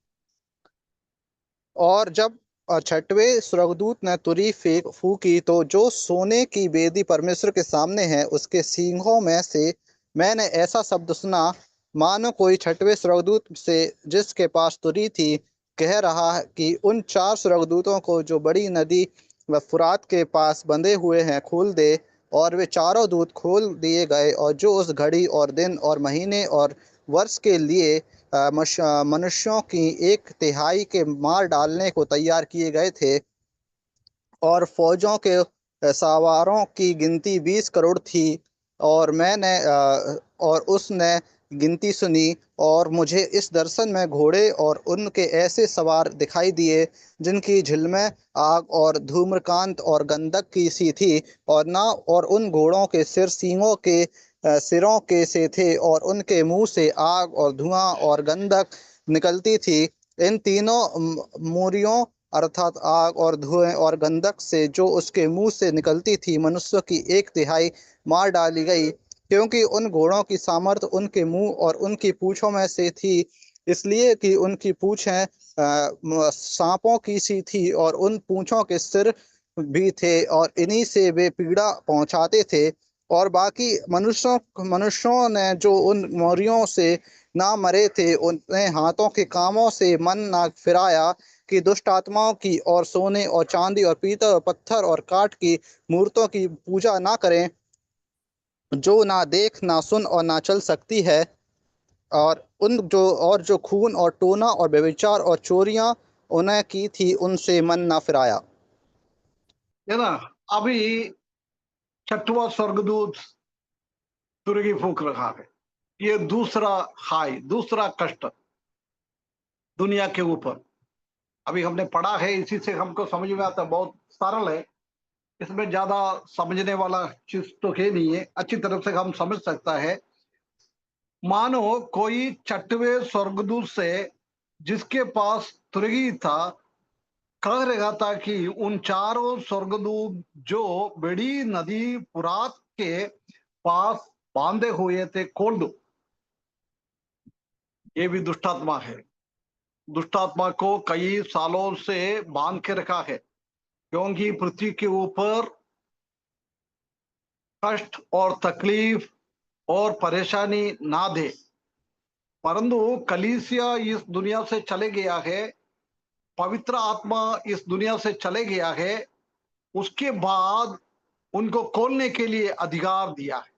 और जब छठवें स्वर्गदूत ने तुरही फेंक फूकी तो जो सोने की वेदी परमेश्वर के सामने है उसके सींगों में से मैंने ऐसा शब्द सुना, मानो कोई छठवें स्वर्गदूत से जिसके पास तुरही थी कह रहा है कि उन चार स्वर्गदूतों को जो बड़ी नदी व फुरात के पास बंधे हुए हैं खोल दे। और वे चारों दूत खोल दिए गए और जो उस घड़ी और दिन और महीने और वर्ष के लिए मनुष्यों की एक तिहाई के मार डालने को तैयार किए गए थे। और फौजों के सवारों की गिनती 20 करोड़ थी। और मैंने और उसने गिनती सुनी और मुझे इस दर्शन में घोड़े और उनके ऐसे सवार दिखाई दिए जिनकी झिलमें आग और धूम्रकांत और गंधक की सी थी। और ना और उन घोड़ों के सिर सींगों के सिरों के से थे और उनके मुंह से आग और धुआं और गंधक निकलती थी। इन तीनों मूरियों अर्थात आग और धुएं और गंधक से जो उसके मुंह से निकलती थी मनुष्य की एक तिहाई मार डाली गई, क्योंकि उन घोड़ों की सामर्थ उनके मुंह और उनकी पूंछों में से थी, इसलिए कि उनकी पूंछें सांपों की सी थी और उन पूंछों के सिर भी थे और इन्हीं से वे पीड़ा पहुंचाते थे। और बाकी मनुष्यों ने जो उन मौरियों से ना मरे थे उन्हें हाथों के कामों से मन ना फिराया कि दुष्ट आत्माओं की और सोने और चांदी और पीतल और पत्थर और काठ की मूर्तों की पूजा ना करें, जो ना देख ना सुन और ना चल सकती है। और जो खून और टोना और व्यभिचार और चोरियां उन्हें की थी उनसे मन ना फिराया। है ना। अभी छठवां स्वर्गदूत तुरही फूंक रहा है। ये दूसरा हाई, दूसरा कष्ट दुनिया के ऊपर। अभी हमने पढ़ा है, इसी से हमको समझ में आता है, बहुत सरल है। इसमें ज्यादा समझने वाला चीज तो है नहीं है, अच्छी तरह से हम समझ सकता है। मानो कोई छठवें स्वर्गदूत से जिसके पास तुरही था कह रहा था कि उन चारों स्वर्गदूत जो बड़ी नदी फुरात के पास बांधे हुए थे खोल दो। ये भी दुष्टात्मा है। दुष्टात्मा को कई सालों से बांध के रखा है, क्योंकि पृथ्वी के ऊपर कष्ट और तकलीफ और परेशानी ना दे। परंतु कलीसिया इस दुनिया से चले गया है, पवित्र आत्मा इस दुनिया से चले गया है, उसके बाद उनको खोलने के लिए अधिकार दिया है।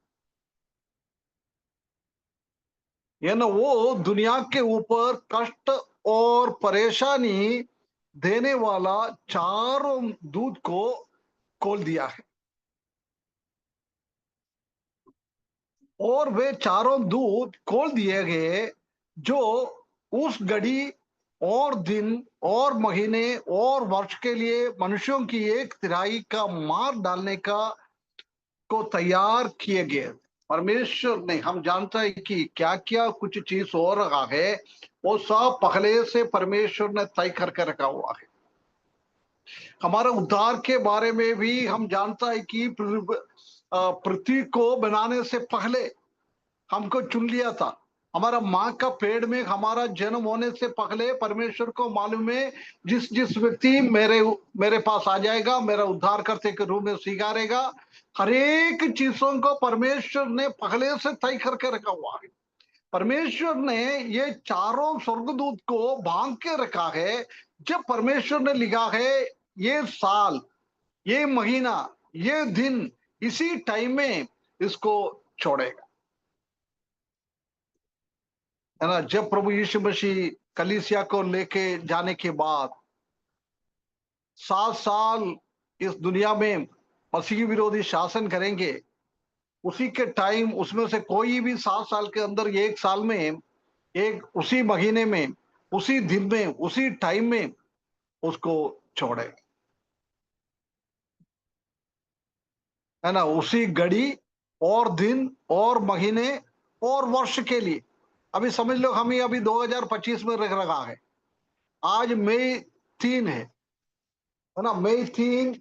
ये ना वो दुनिया के ऊपर कष्ट और परेशानी देने वाला चारों दूत को खोल दिया है। और वे चारों दूत खोल दिए गए जो उस घड़ी और दिन और महीने और वर्ष के लिए मनुष्यों की एक तिहाई का मार डालने का को तैयार किए गए। परमेश्वर ने, हम जानते हैं कि क्या क्या कुछ चीज हो रहा है, वो सब पहले से परमेश्वर ने तय करके रखा हुआ है। हमारे उद्धार के बारे में भी हम जानता है कि पृथ्वी को बनाने से पहले हमको चुन लिया था। हमारा माँ का पेड़ में हमारा जन्म होने से पहले परमेश्वर को मालूम है, जिस जिस व्यक्ति मेरे मेरे पास आ जाएगा, मेरा उद्धार करते के रूप में स्वीकारेगा, हर एक चीजों को परमेश्वर ने पहले से तय करके रखा हुआ है। परमेश्वर ने ये चारों स्वर्गदूत को बांध के रखा है। जब परमेश्वर ने लिखा है ये साल, ये महीना, ये दिन इसी टाइम में इसको छोड़ेगा, है ना। जब प्रभु यीशु मसीह कलीसिया को लेके जाने के बाद 7 साल इस दुनिया में मसीह विरोधी शासन करेंगे, उसी के टाइम उसमें से कोई भी 7 साल के अंदर, एक साल में, एक उसी महीने में, उसी दिन में, उसी टाइम में उसको छोड़े, है ना। उसी घड़ी और दिन और महीने और वर्ष के लिए। अभी समझ लो, हमें अभी 2025 में रख रखा है। आज मई 3 है ना, मई 3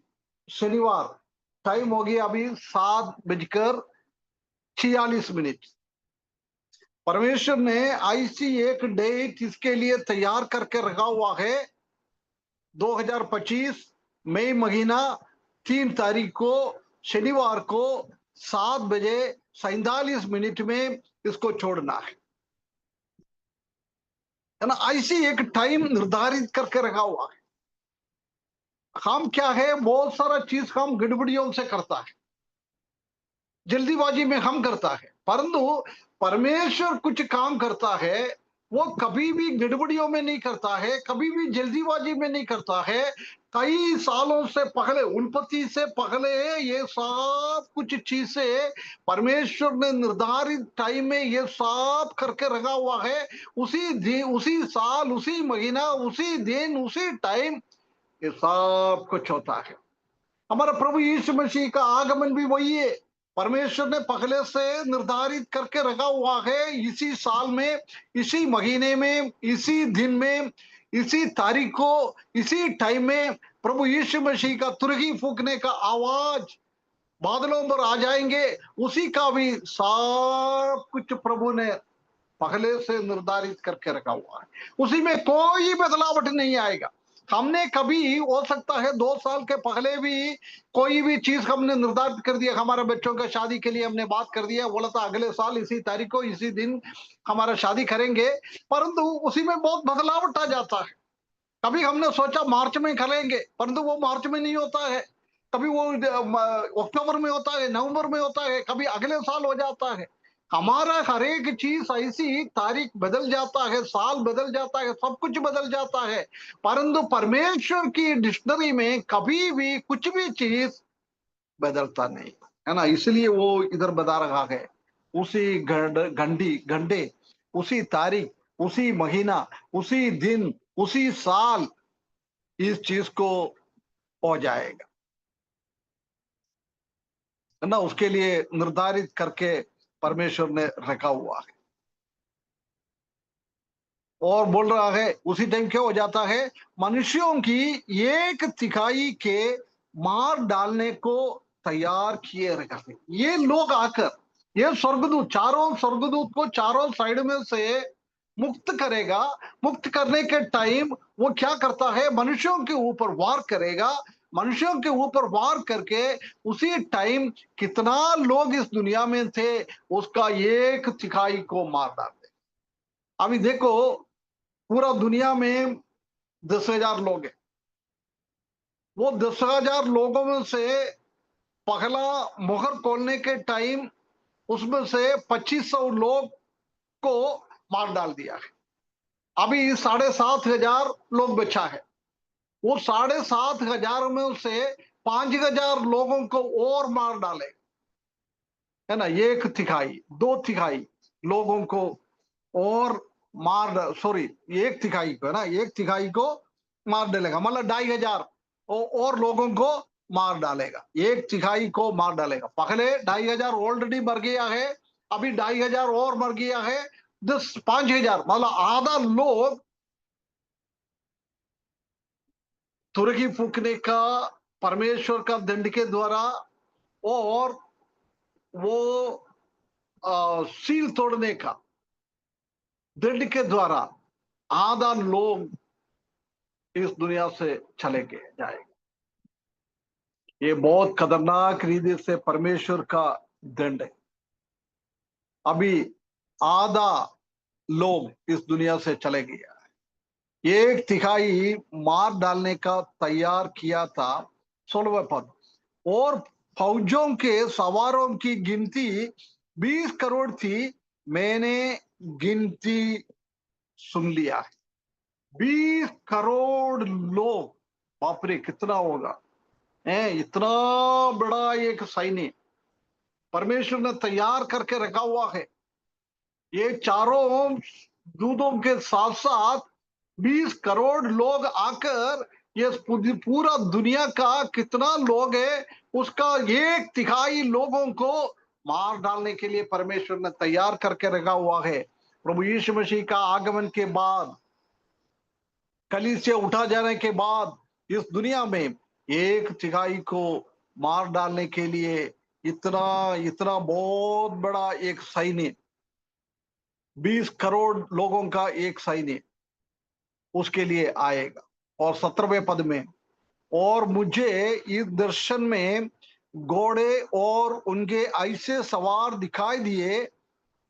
शनिवार, टाइम हो गया अभी 7:46। परमेश्वर ने ऐसी एक डेट इसके लिए तैयार करके रखा हुआ है, 2025 मई महीना 3 तारीख को शनिवार को 7:47 में इसको छोड़ना है ना। ऐसी एक टाइम निर्धारित करके रखा हुआ है। हम क्या है, बहुत सारा चीज हम गड़बड़ियों से करता है, जल्दीबाजी में हम करता है, परंतु परमेश्वर कुछ काम करता है वो कभी भी गड़बड़ियों में नहीं करता है, कभी भी जल्दीबाजी में नहीं करता है। कई सालों से पहले, उत्पत्ति से पहले ये सब कुछ चीजें परमेश्वर ने निर्धारित टाइम में ये सब करके रखा हुआ है। उसी दिन, उसी साल, उसी महीना, उसी दिन, उसी टाइम ये सब कुछ होता है। हमारा प्रभु यीशु मसीह का आगमन भी वही है, परमेश्वर ने पहले से निर्धारित करके रखा हुआ है। इसी साल में, इसी महीने में, इसी दिन में, इसी तारीख को, इसी टाइम में प्रभु यीशु मसीह का तुरही फूकने का आवाज बादलों पर आ जाएंगे। उसी का भी सब कुछ प्रभु ने पहले से निर्धारित करके रखा हुआ है, उसी में कोई बदलावट नहीं आएगा। हमने कभी, हो सकता है 2 साल के पहले भी कोई भी चीज हमने निर्धारित कर दिया, हमारे बच्चों का शादी के लिए हमने बात कर दिया, बोला था अगले साल इसी तारीख को इसी दिन हमारा शादी करेंगे, परंतु उसी में बहुत बदलावट आ जाता है। कभी हमने सोचा मार्च में करेंगे, परंतु वो मार्च में नहीं होता है, कभी वो अक्टूबर में होता है, नवंबर में होता है, कभी अगले साल हो जाता है। हमारा हर एक चीज ऐसी, तारीख बदल जाता है, साल बदल जाता है, सब कुछ बदल जाता है, परंतु परमेश्वर की डिक्शनरी में कभी भी कुछ भी चीज बदलता नहीं है ना। इसलिए वो इधर बता रहा है, उसी घंटे, उसी तारीख, उसी महीना, उसी दिन, उसी साल इस चीज को हो जाएगा है ना। उसके लिए निर्धारित करके परमेश्वर ने रखा हुआ है। और बोल रहा है उसी टाइम क्या हो जाता है, मनुष्यों की 1/3 के मार डालने को तैयार किए रखा है। ये लोग आकर, ये स्वर्गदूत, चारों स्वर्गदूत को चारों साइड में से मुक्त करेगा। मुक्त करने के टाइम वो क्या करता है, मनुष्यों के ऊपर वार करेगा। मनुष्यों के ऊपर वार करके उसी टाइम कितना लोग इस दुनिया में थे उसका 1/3 को मार डालते। अभी देखो, पूरा दुनिया में 10,000 लोग हैं। वो 10,000 लोगों में से पहला मुहर खोलने के टाइम उसमें से 2500 लोग को मार डाल दिया है। अभी 7,500 लोग बचा है। वो 7,500 में से 5,000 लोगों को और मार डाले है ना। 1/3, 2/3 लोगों को और सॉरी, 1/3 को है ना, 1/3 को मार डालेगा, मतलब 2,500 और लोगों को मार डालेगा, 1/3 को मार डालेगा। पहले 2,500 ऑलरेडी मर गया है, अभी 2,500 और मर गया है। 5,000 मतलब आधा लोग तुरही फूकने का, परमेश्वर का दंड के द्वारा, और वो सील तोड़ने का दंड के द्वारा आधा लोग इस दुनिया से चले गए जाएंगे। ये बहुत खतरनाक रीति से परमेश्वर का दंड है। अभी आधा लोग इस दुनिया से चले गया है। 1/3 मार डालने का तैयार किया था। 16वें पद, और फौजों के सवारों की गिनती 20 करोड़ थी, मैंने गिनती सुन लिया है। 20 करोड़ लोग, बाप रे कितना होगा है, इतना बड़ा एक सैन्य परमेश्वर ने तैयार करके रखा हुआ है। ये चारों दूतों के साथ साथ 20 करोड़ लोग आकर ये पूरा दुनिया का कितना लोग है उसका 1/3 लोगों को मार डालने के लिए परमेश्वर ने तैयार करके रखा हुआ है। प्रभु यीशु मसीह का आगमन के बाद कलीसिया उठा जाने के बाद इस दुनिया में 1/3 को मार डालने के लिए इतना इतना बहुत बड़ा एक सैन्य, 20 करोड़ लोगों का एक सैन्य उसके लिए आएगा। और 17वें पद में, और मुझे इस दर्शन में घोड़े और उनके ऐसे सवार दिखाई दिए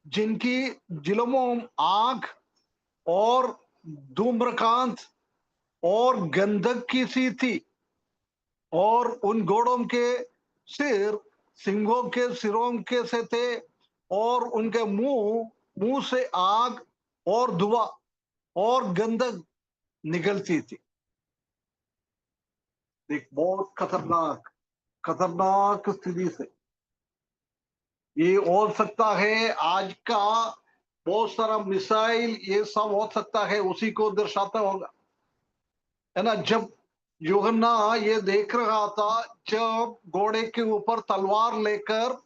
जिनकी जिलमों आंख और धूम्रकांत और गंधक की सी थी, और उन घोड़ों के सिर सिंहों के सिरों के से थे, और उनके मुंह मुंह से आग और धुआं और गंधक निकलती थी। एक बहुत खतरनाक खतरनाक स्थिति से ये हो सकता है। आज का बहुत सारा मिसाइल ये सब हो सकता है उसी को दर्शाता होगा, है ना। जब यूहन्ना ये देख रहा था, जब घोड़े के ऊपर तलवार लेकर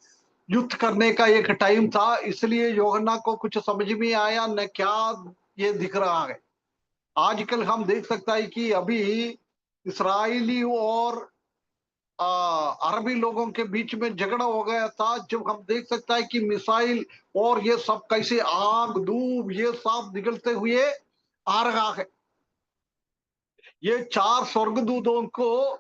युद्ध करने का एक टाइम था, इसलिए यूहन्ना को कुछ समझ में आया न क्या ये दिख रहा है। आजकल हम देख सकता है कि अभी इसराइली और अरबी लोगों के बीच में झगड़ा हो गया था, जब हम देख सकता है कि मिसाइल और ये सब कैसे आग धूप ये सब निकलते हुए आ रहा है। ये 4 स्वर्गदूतों को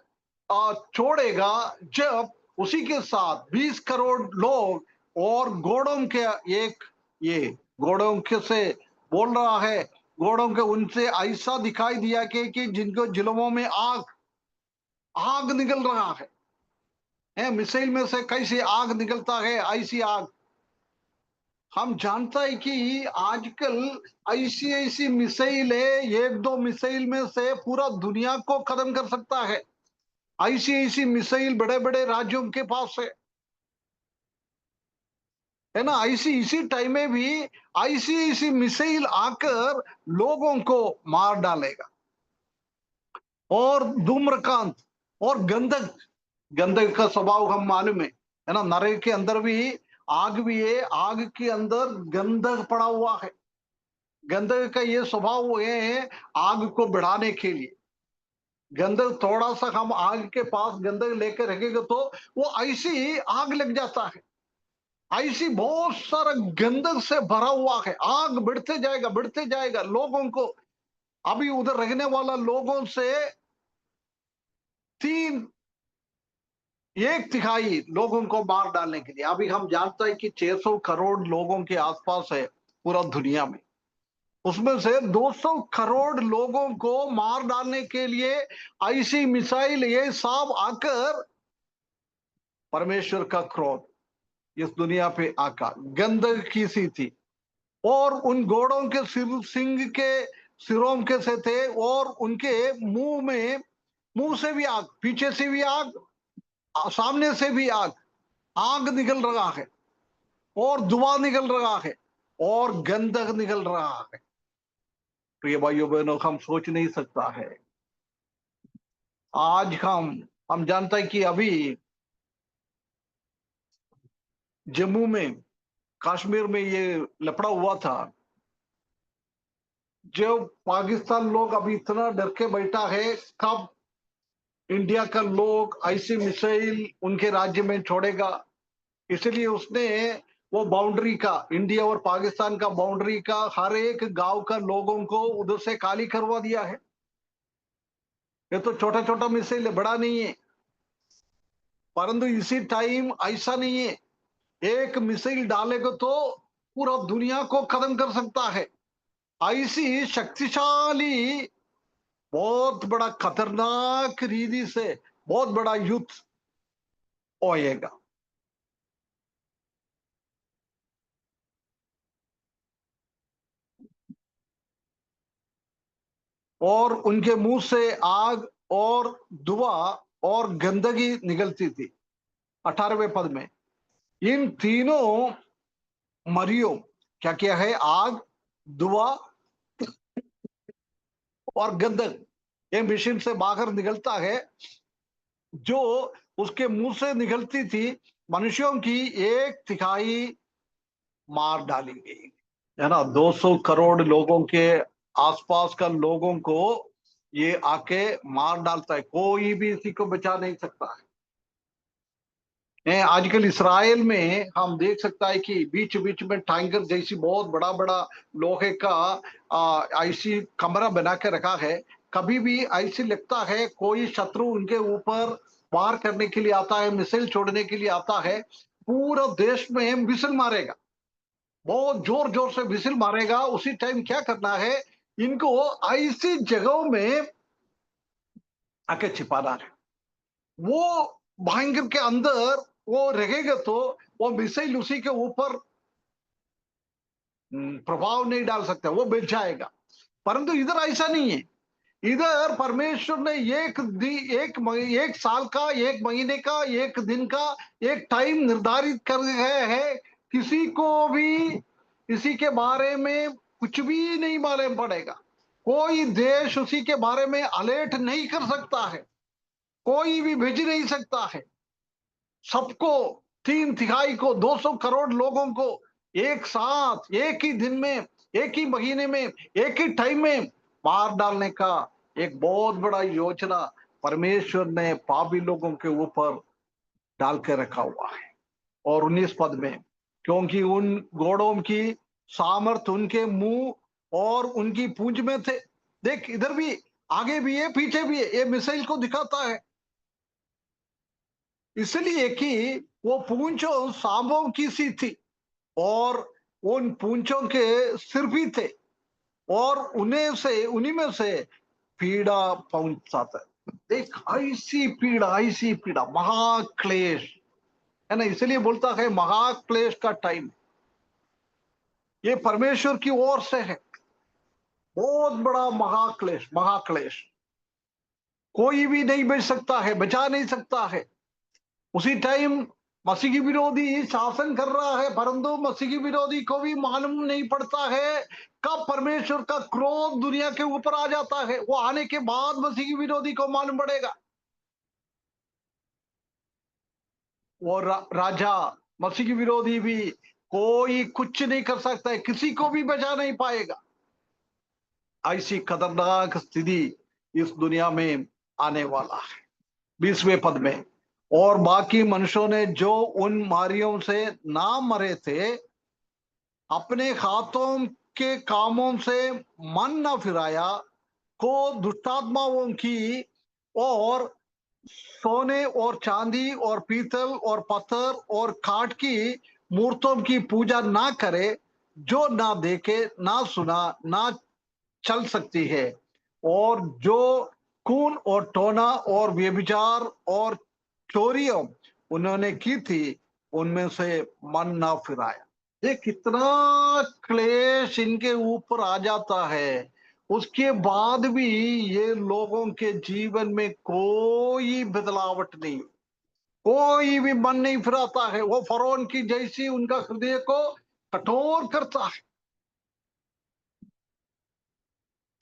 छोड़ेगा, जब उसी के साथ 20 करोड़ लोग और घोड़ों के एक ये घोड़ों के से बोल रहा है, घोड़ों के उनसे ऐसा दिखाई दिया कि जिनको जिलों में आग आग निकल रहा है। मिसाइल में से कैसे आग निकलता है, ऐसी आग हम जानता है कि आजकल ऐसी ऐसी मिसाइल है, 1-2 मिसाइल में से पूरा दुनिया को खत्म कर सकता है। ऐसी ऐसी मिसाइल बड़े बड़े राज्यों के पास है ना। ऐसी इसी टाइम में भी ऐसी ऐसी मिसाइल आकर लोगों को मार डालेगा। और धूम्रकांत और गंधक, गंधक का स्वभाव हम मालूम है ना। नरक के अंदर भी आग भी है, आग के अंदर गंधक पड़ा हुआ है। गंधक का ये स्वभाव है आग को बढ़ाने के लिए। गंधक थोड़ा सा हम आग के पास गंधक लेकर रखेंगे तो वो ऐसी आग लग जाता है। ऐसी बहुत सारा गंधक से भरा हुआ है, आग बढ़ते जाएगा लोगों को। अभी उधर रहने वाला लोगों से 1/3 लोगों को मार डालने के लिए। अभी हम जानते हैं कि 600 करोड़ लोगों के आसपास है पूरा दुनिया में, उसमें से 200 करोड़ लोगों को मार डालने के लिए ऐसी मिसाइल ये सब आकर परमेश्वर का क्रोध इस दुनिया पे आका गंधक की सी थी। और उन घोड़ों के सिंह के सिरों के से थे, और उनके मुंह से भी आग, पीछे से भी आग, सामने से भी आग, आग निकल रहा है और धुआं निकल रहा है और गंधक निकल रहा है। प्रिय भाइयों बहनों, हम सोच नहीं सकता है। आज हम जानते हैं कि अभी जम्मू में, कश्मीर में ये लफड़ा हुआ था। जो पाकिस्तान लोग अभी इतना डर के बैठा है, कब इंडिया का लोग ऐसी मिसाइल उनके राज्य में छोड़ेगा। इसलिए उसने वो बाउंड्री का, इंडिया और पाकिस्तान का बाउंड्री का हर एक गांव का लोगों को उधर से खाली करवा दिया है। ये तो छोटा छोटा मिसाइल है, बड़ा नहीं है। परंतु इसी टाइम ऐसा नहीं है, एक मिसाइल डालेगा तो पूरा दुनिया को खत्म कर सकता है। ऐसी शक्तिशाली, बहुत बड़ा खतरनाक रीति से बहुत बड़ा युद्ध होएगा। और उनके मुंह से आग और धुआं और गंदगी निकलती थी। 18वें पद में इन तीनों मरियो क्या क्या है, आग, धुआं और गंधक, ये मशीन से बाहर निकलता है, जो उसके मुंह से निकलती थी। मनुष्यों की 1/3 मार डाली गई, है ना। 200 करोड़ लोगों के आसपास का लोगों को ये आके मार डालता है, कोई भी इसी को बचा नहीं सकता है। आजकल इसराइल में हम देख सकता है कि बीच बीच में टाइगर जैसी बहुत बड़ा बड़ा लोहे का ऐसी कमरा बना के रखा है। कभी भी ऐसी लगता है कोई शत्रु उनके ऊपर वार करने के लिए आता है, मिसाइल छोड़ने के लिए आता है, पूरा देश में मिसाइल मारेगा, बहुत जोर जोर से विसिल मारेगा। उसी टाइम क्या करना है, इनको ऐसी जगहों में आके छिपाना है। वो भयंकर के अंदर वो रहेगा तो वो मिसाइल उसी के ऊपर प्रभाव नहीं डाल सकता, वो बच जाएगा। परंतु इधर ऐसा नहीं है। इधर परमेश्वर ने एक साल का, एक महीने का, एक दिन का एक टाइम निर्धारित कर गए है। किसी को भी इसी के बारे में कुछ भी नहीं मालूम पड़ेगा। कोई देश उसी के बारे में अलर्ट नहीं कर सकता है, कोई भी भेज नहीं सकता है। सबको, 3/3 को, 200 करोड़ लोगों को एक साथ, एक ही दिन में, एक ही महीने में, एक ही टाइम में मार डालने का एक बहुत बड़ा योजना परमेश्वर ने पापी लोगों के ऊपर डाल के रखा हुआ है। और 19 पद में, क्योंकि उन घोड़ों की सामर्थ उनके मुंह और उनकी पूंछ में थे। देख, इधर भी, आगे भी है, पीछे भी है, ये मिसाइल को दिखाता है। इसलिए कि वो पूंछों सांपों की सी थी, और उन पूंछों के सिर भी थे, और उन्हीं में से पीड़ा पहुंचाता है। देख, ऐसी पीड़ा, महाक्लेश है ना, इसलिए बोलता है महाक्लेश का टाइम ये परमेश्वर की ओर से है। बहुत बड़ा महाक्लेश, महाक्लेश कोई भी नहीं बच सकता है, बचा नहीं सकता है। उसी टाइम मसीह की विरोधी शासन कर रहा है, परंतु मसीह की विरोधी को भी मालूम नहीं पड़ता है कब परमेश्वर का क्रोध दुनिया के ऊपर आ जाता है। वो आने के बाद मसीह की विरोधी को मालूम पड़ेगा। वो राजा, मसीह की विरोधी भी कोई कुछ नहीं कर सकता है, किसी को भी बचा नहीं पाएगा। ऐसी खतरनाक स्थिति इस दुनिया में आने वाला है। 20वें पद में, और बाकी मनुष्यों ने जो उन मारियों से ना मरे थे, अपने हाथों के कामों से मन न फिराया, को दुष्टात्माओं की और सोने और चांदी और पीतल और पत्थर और काठ की मूर्तों की पूजा ना करे, जो ना देखे, ना सुना, ना चल सकती है, और जो खून और टोना और व्यभिचार और चोरियों उन्होंने की थी, उनमें से मन ना फिराया। ये कितना क्लेश इनके ऊपर आ जाता है, उसके बाद भी ये लोगों के जीवन में कोई बदलावट नहीं, कोई भी मन नहीं फिराता है। वो फरोन की जैसी उनका हृदय को कठोर करता है।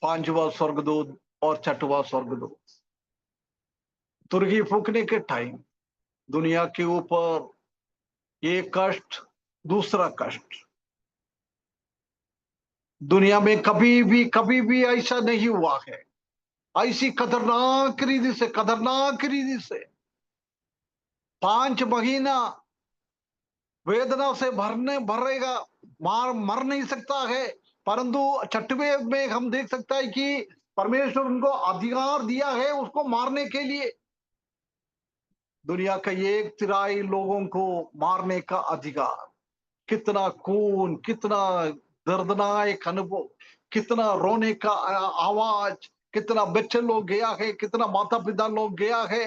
5वां स्वर्गदूत और 6वां स्वर्गदूत तुरही फूकने के टाइम दुनिया के ऊपर एक कष्ट, दूसरा कष्ट। दुनिया में कभी भी ऐसा नहीं हुआ है। ऐसी खतरनाक रीति से 5 महीना वेदना से भरेगा, मर नहीं सकता है। परंतु 6वें में हम देख सकता है कि परमेश्वर उनको अधिकार दिया है उसको मारने के लिए, दुनिया का 1/3 लोगों को मारने का अधिकार। कितना खून, कितना दर्दनाक अनुभव, कितना रोने का आवाज, कितना बच्चे लोग गया है, कितना माता पिता लोग गया है।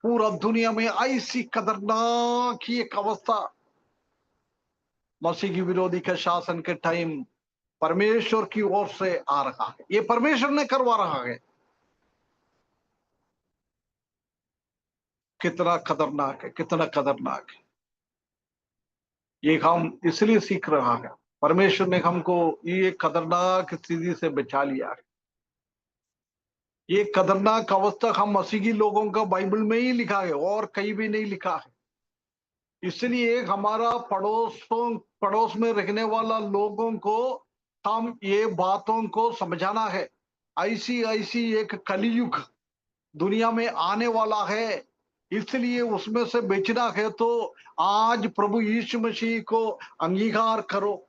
पूरा दुनिया में ऐसी खतरनाक एक अवस्था मसीह की विरोधी के शासन के टाइम परमेश्वर की ओर से आ रहा है। ये परमेश्वर ने करवा रहा है। कितना खतरनाक है, कितना खतरनाक है। ये हम इसलिए सीख रहा है, परमेश्वर ने हमको ये खतरनाक स्थिति से बचा लिया है। ये खतरनाक अवस्था हम मसीही लोगों का बाइबल में ही लिखा है, और कहीं भी नहीं लिखा है। इसलिए हमारा पड़ोस में रहने वाला लोगों को हम ये बातों को समझाना है। ऐसी एक कलियुग दुनिया में आने वाला है, इसलिए उसमें से बचना है तो आज प्रभु यीशु मसीह को अंगीकार करो।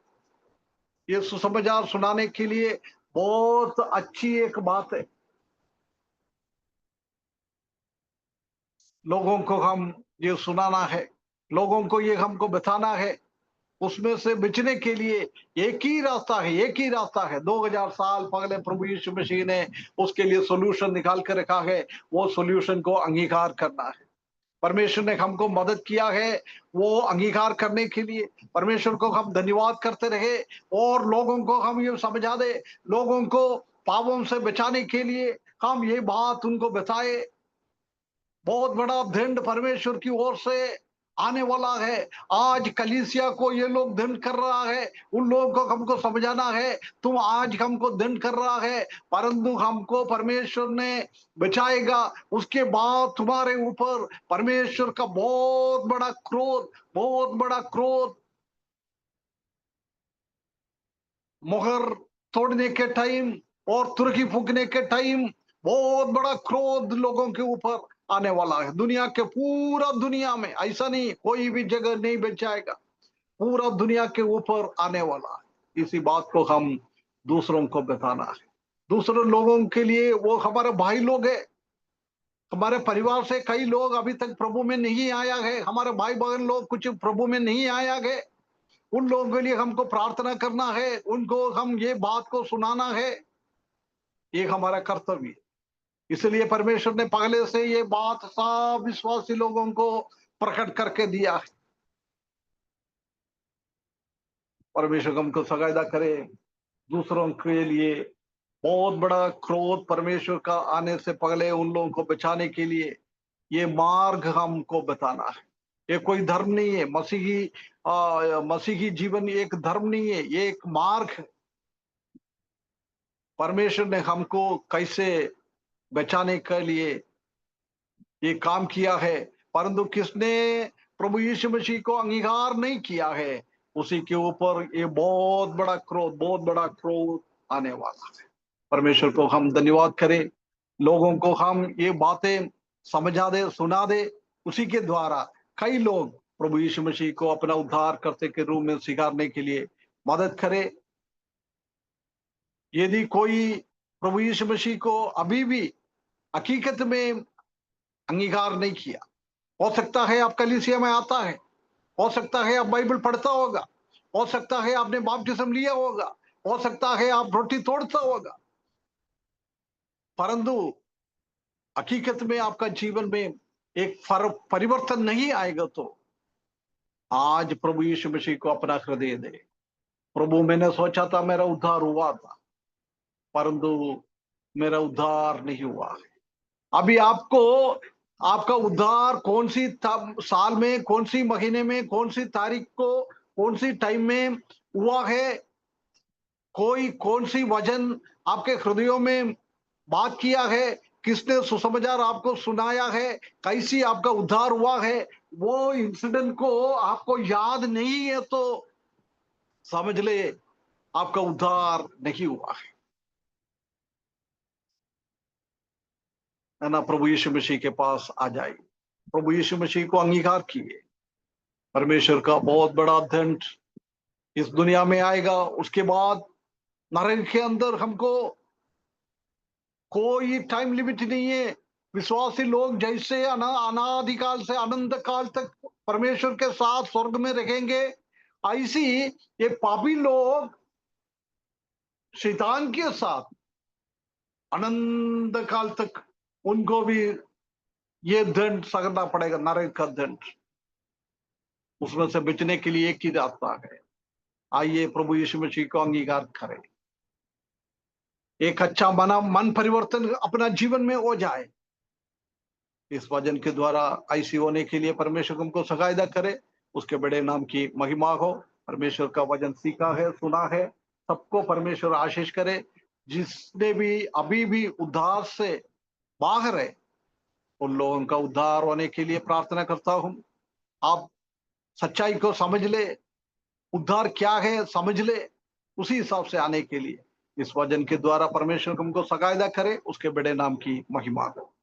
ये सुसमाचार सुनाने के लिए बहुत अच्छी एक बात है। लोगों को हम ये सुनाना है, लोगों को ये हमको बताना है। उसमें से बचने के लिए एक ही रास्ता है, एक ही रास्ता है। 2000 साल पहले प्रभु यीशु मसीह ने उसके लिए सॉल्यूशन निकाल कर रखा है। वो सॉल्यूशन को अंगीकार करना है। परमेश्वर ने हमको मदद किया है वो अंगीकार करने के लिए। परमेश्वर को हम धन्यवाद करते रहे और लोगों को हम ये समझा दे, लोगों को पापों से बचाने के लिए हम ये बात उनको बताए। बहुत बड़ा दंड परमेश्वर की ओर से आने वाला है। आज कलीसिया को ये लोग दंड कर रहा है, उन लोगों को हमको समझाना है तुम आज हमको दंड कर रहा है, परंतु हमको परमेश्वर ने बचाएगा। उसके बाद तुम्हारे ऊपर परमेश्वर का बहुत बड़ा क्रोध, बहुत बड़ा क्रोध, मोहर तोड़ने के टाइम और तुर्की फूकने के टाइम बहुत बड़ा क्रोध लोगों के ऊपर आने वाला है। दुनिया के पूरा दुनिया में, ऐसा नहीं कोई भी जगह नहीं बच जाएगा, पूरा दुनिया के ऊपर आने वाला है। इसी बात को हम दूसरों को बताना है। दूसरे लोगों के लिए वो हमारे भाई लोग है, हमारे परिवार से कई लोग अभी तक प्रभु में नहीं आया है, हमारे भाई बहन लोग कुछ प्रभु में नहीं आया है। उन लोगों के लिए हमको प्रार्थना करना है, उनको हम ये बात को सुनाना है, ये हमारा कर्तव्य है। इसलिए परमेश्वर ने पहले से ये बात सब विश्वासी लोगों को प्रकट करके दिया है। परमेश्वर हमको सहायता करे। दूसरों के लिए बहुत बड़ा क्रोध परमेश्वर का आने से पहले उन लोगों को बचाने के लिए ये मार्ग हमको बताना है। ये कोई धर्म नहीं है, मसीही जीवन एक धर्म नहीं है, ये एक मार्ग है। परमेश्वर ने हमको कैसे बचाने के लिए ये काम किया है, परंतु किसने प्रभु यीशु मसीह को अंगीकार नहीं किया है उसी के ऊपर ये बहुत बड़ा क्रोध, बहुत बड़ा क्रोध आने वाला है। परमेश्वर को हम धन्यवाद करें, लोगों को हम ये बातें समझा दे, सुना दे, उसी के द्वारा कई लोग प्रभु यीशु मसीह को अपना उद्धार करते के रूप में स्वीकारने के लिए मदद करे। यदि कोई प्रभु यीशु मसीह को अभी भी हकीकत में अंगीकार नहीं किया, हो सकता है आप कलीसिया में आता है, हो सकता है आप बाइबल पढ़ता होगा, हो सकता है आपने बपतिस्म लिया होगा, हो सकता है आप रोटी तोड़ता होगा, परंतु हकीकत में आपका जीवन में एक फर्क परिवर्तन नहीं आएगा तो आज प्रभु यीशु मसीह को अपना हृदय दे। प्रभु मैंने सोचा था मेरा उद्धार हुआ था, परंतु मेरा उद्धार नहीं हुआ है। अभी आपको आपका उद्धार कौन सी साल में, कौन सी महीने में, कौन सी तारीख को, कौन सी टाइम में हुआ है, कोई कौन सी वजन आपके हृदयों में बात किया है, किसने सुसमाचार आपको सुनाया है, कैसी आपका उद्धार हुआ है, वो इंसिडेंट को आपको याद नहीं है तो समझ ले आपका उद्धार नहीं हुआ है ना। प्रभु यीशु मसीह के पास आ जाए, प्रभु यीशु मसीह को अंगीकार किए। परमेश्वर का बहुत बड़ा दंड इस दुनिया में आएगा। उसके बाद नरक के अंदर हमको कोई टाइम लिमिट नहीं है। विश्वासी लोग जैसे अनादिकाल से अनंत काल तक परमेश्वर के साथ स्वर्ग में रहेंगे, ऐसी ये पापी लोग शैतान के साथ अनंत काल तक उनको भी ये दंड सहना पड़ेगा, नरक का दंड। उसमें से बचने के लिए एक ही रास्ता है, आइए प्रभु यीशु मसीह को अंगीकार करें। एक अच्छा मन परिवर्तन अपना जीवन में हो जाए। इस वचन के द्वारा ऐसी होने के लिए परमेश्वर हमको सहायता करे, उसके बड़े नाम की महिमा हो। परमेश्वर का वचन सीखा है, सुना है, सबको परमेश्वर आशीष करे। जिसने भी अभी भी उद्धार से बाहर है उन लोगों का उद्धार होने के लिए प्रार्थना करता हूं। आप सच्चाई को समझ ले, उद्धार क्या है समझ ले, उसी हिसाब से आने के लिए इस वचन के द्वारा परमेश्वर हमको सकायदा करे, उसके बड़े नाम की महिमा हो।